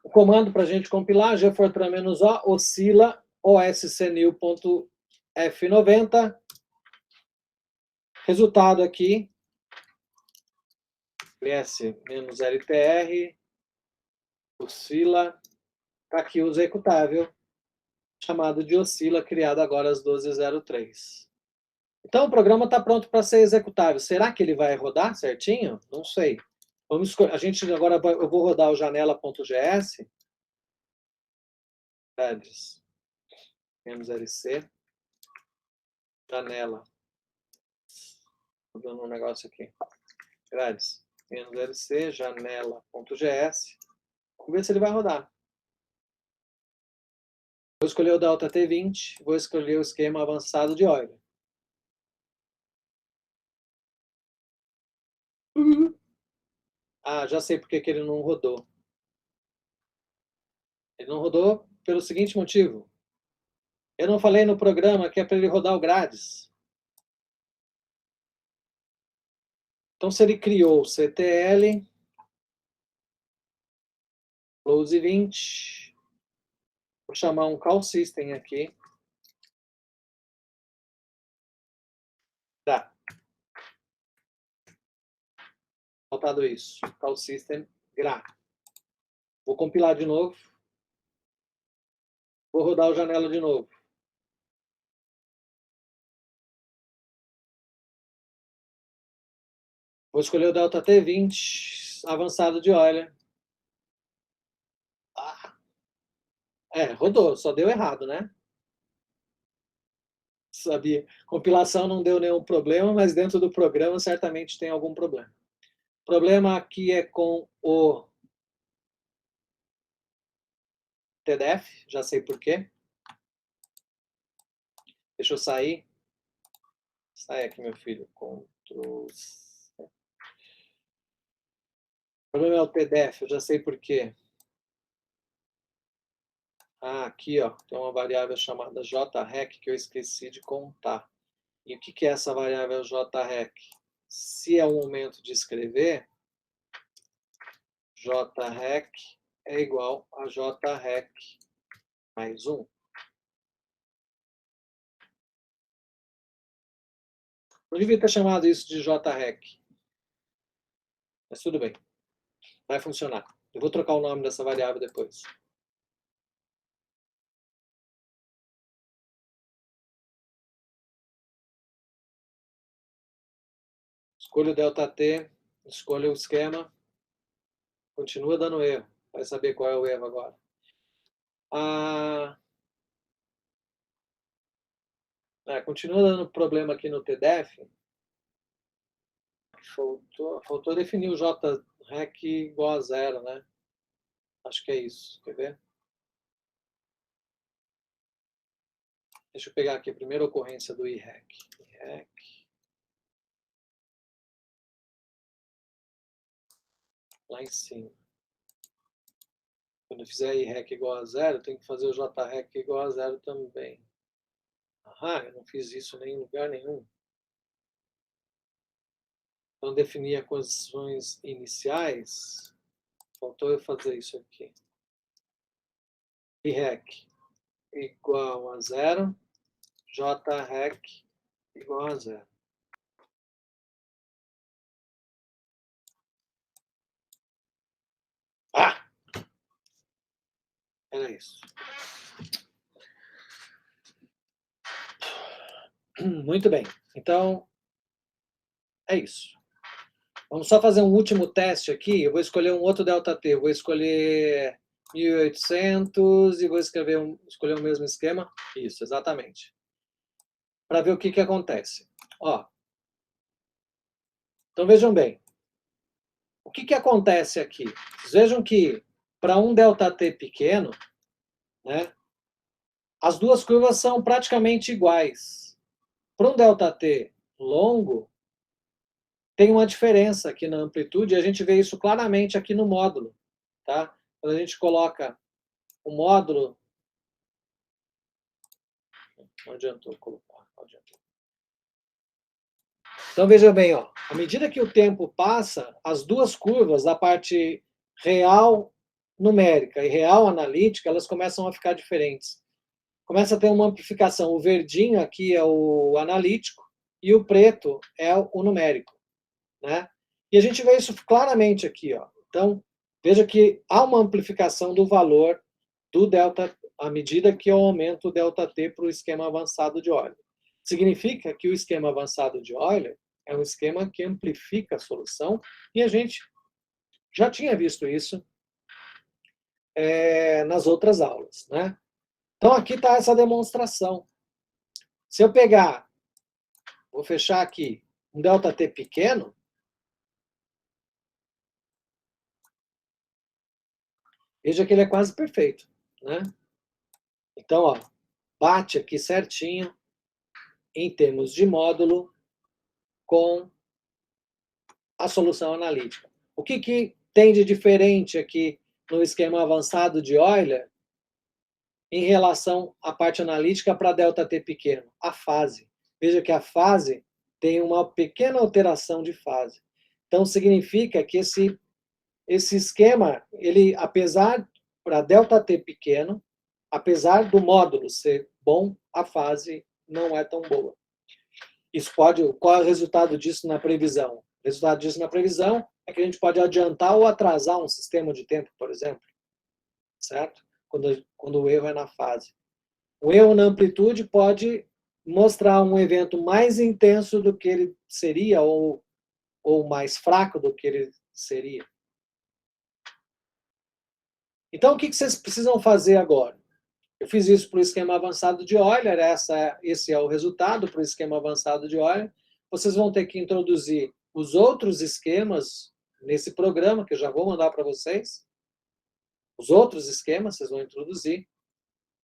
O comando para a gente compilar, gfortran-o, oscila oscnew.f90. Resultado aqui, ls-ltr, oscila, está aqui o executável, chamado de oscila, criado agora às 12h03. Então, o programa está pronto para ser executável. Será que ele vai rodar certinho? Não sei. Vamos escolher. A gente agora eu vou rodar o janela.gs. Grades. -lc. Janela. Estou dando um negócio aqui. Grades. -lc. Janela.gs. Vamos ver se ele vai rodar. Vou escolher o Delta T20. Vou escolher o esquema avançado de Euler. Ah, já sei por que ele não rodou. Ele não rodou pelo seguinte motivo. Eu não falei no programa que é para ele rodar o grades. Então, se ele criou o CTL, close 20, vou chamar um call system aqui. Tá. Faltado isso. Call system, gra. Vou compilar de novo. Vou rodar o janela de novo. Vou escolher o Delta T20, avançado de Euler. Rodou, só deu errado, né? Sabia. Compilação não deu nenhum problema, mas dentro do programa certamente tem algum problema. O problema aqui é com o TDF, já sei por quê. Deixa eu sair. Sai aqui, meu filho. Ctrl+C. O problema é o TDF, eu já sei por quê. Ah, aqui, ó, tem uma variável chamada JREC que eu esqueci de contar. E o que é essa variável JREC? Se é o momento de escrever, JREC é igual a JREC mais 1. Não devia ter chamado isso de JREC. Mas tudo bem. Vai funcionar. Eu vou trocar o nome dessa variável depois. Escolha o ΔT, escolha o esquema, continua dando erro. Vai saber qual é o erro agora. Continua dando problema aqui no TDF. Faltou definir o JREC igual a 0, né? Acho que é isso. Quer ver? Deixa eu pegar aqui a primeira ocorrência do IREC. IREC. Lá em cima. Quando eu fizer IREC igual a 0, eu tenho que fazer o JREC igual a 0 também. Eu não fiz isso em lugar nenhum. Então, definir as condições iniciais. Faltou eu fazer isso aqui. IREC igual a 0. JREC igual a 0. Era isso. Muito bem. Então, é isso. Vamos só fazer um último teste aqui. Eu vou escolher um outro ΔT. Eu vou escolher 1800 e vou escolher o mesmo esquema. Isso, exatamente. Para ver o que acontece. Ó, Então, vejam bem. O que acontece aqui? Vocês vejam que, para um ΔT pequeno, né, as duas curvas são praticamente iguais. Para um ΔT longo, tem uma diferença aqui na amplitude, e a gente vê isso claramente aqui no módulo. Tá? Quando a gente coloca o módulo... Não adiantou colocar. Não adiantou. Então, veja bem, ó, à medida que o tempo passa, as duas curvas, a parte real numérica e real analítica, elas começam a ficar diferentes. Começa a ter uma amplificação. O verdinho aqui é o analítico e o preto é o numérico. Né? E a gente vê isso claramente aqui. Ó. Então, veja que há uma amplificação do valor do delta à medida que eu aumento o ΔT para o esquema avançado de Euler. Significa que o esquema avançado de Euler é um esquema que amplifica a solução, e a gente já tinha visto isso nas outras aulas. Né? Então, aqui está essa demonstração. Se eu pegar, vou fechar aqui, um ΔT pequeno, veja que ele é quase perfeito. Né? Então, ó, bate aqui certinho em termos de módulo com a solução analítica. O que tem de diferente aqui no esquema avançado de Euler em relação à parte analítica para ΔT pequeno? A fase. Veja que a fase tem uma pequena alteração de fase. Então, significa que esse esquema, ele, apesar para ΔT pequeno, apesar do módulo ser bom, a fase não é tão boa. Qual é o resultado disso na previsão? O resultado disso na previsão é que a gente pode adiantar ou atrasar um sistema de tempo, por exemplo, certo? Quando o erro é na fase. O erro na amplitude pode mostrar um evento mais intenso do que ele seria ou mais fraco do que ele seria. Então, o que vocês precisam fazer agora? Eu fiz isso para o esquema avançado de Euler, esse é o resultado para o esquema avançado de Euler. Vocês vão ter que introduzir os outros esquemas nesse programa, que eu já vou mandar para vocês. Os outros esquemas vocês vão introduzir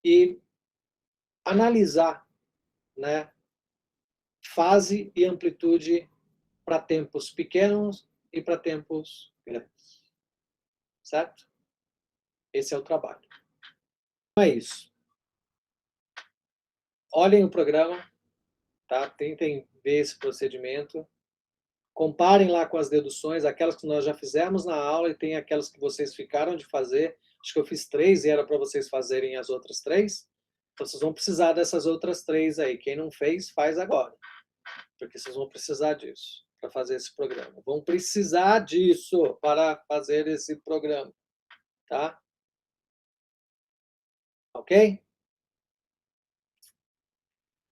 e analisar, né, fase e amplitude para tempos pequenos e para tempos grandes. Certo? Esse é o trabalho. Então é isso. Olhem o programa, tá? Tentem ver esse procedimento. Comparem lá com as deduções, aquelas que nós já fizemos na aula e tem aquelas que vocês ficaram de fazer. Acho que eu fiz 3 e era para vocês fazerem as outras 3. Então, vocês vão precisar dessas outras 3 aí. Quem não fez, faz agora. Porque vocês vão precisar disso para fazer esse programa. Vão precisar disso para fazer esse programa. Tá? Ok?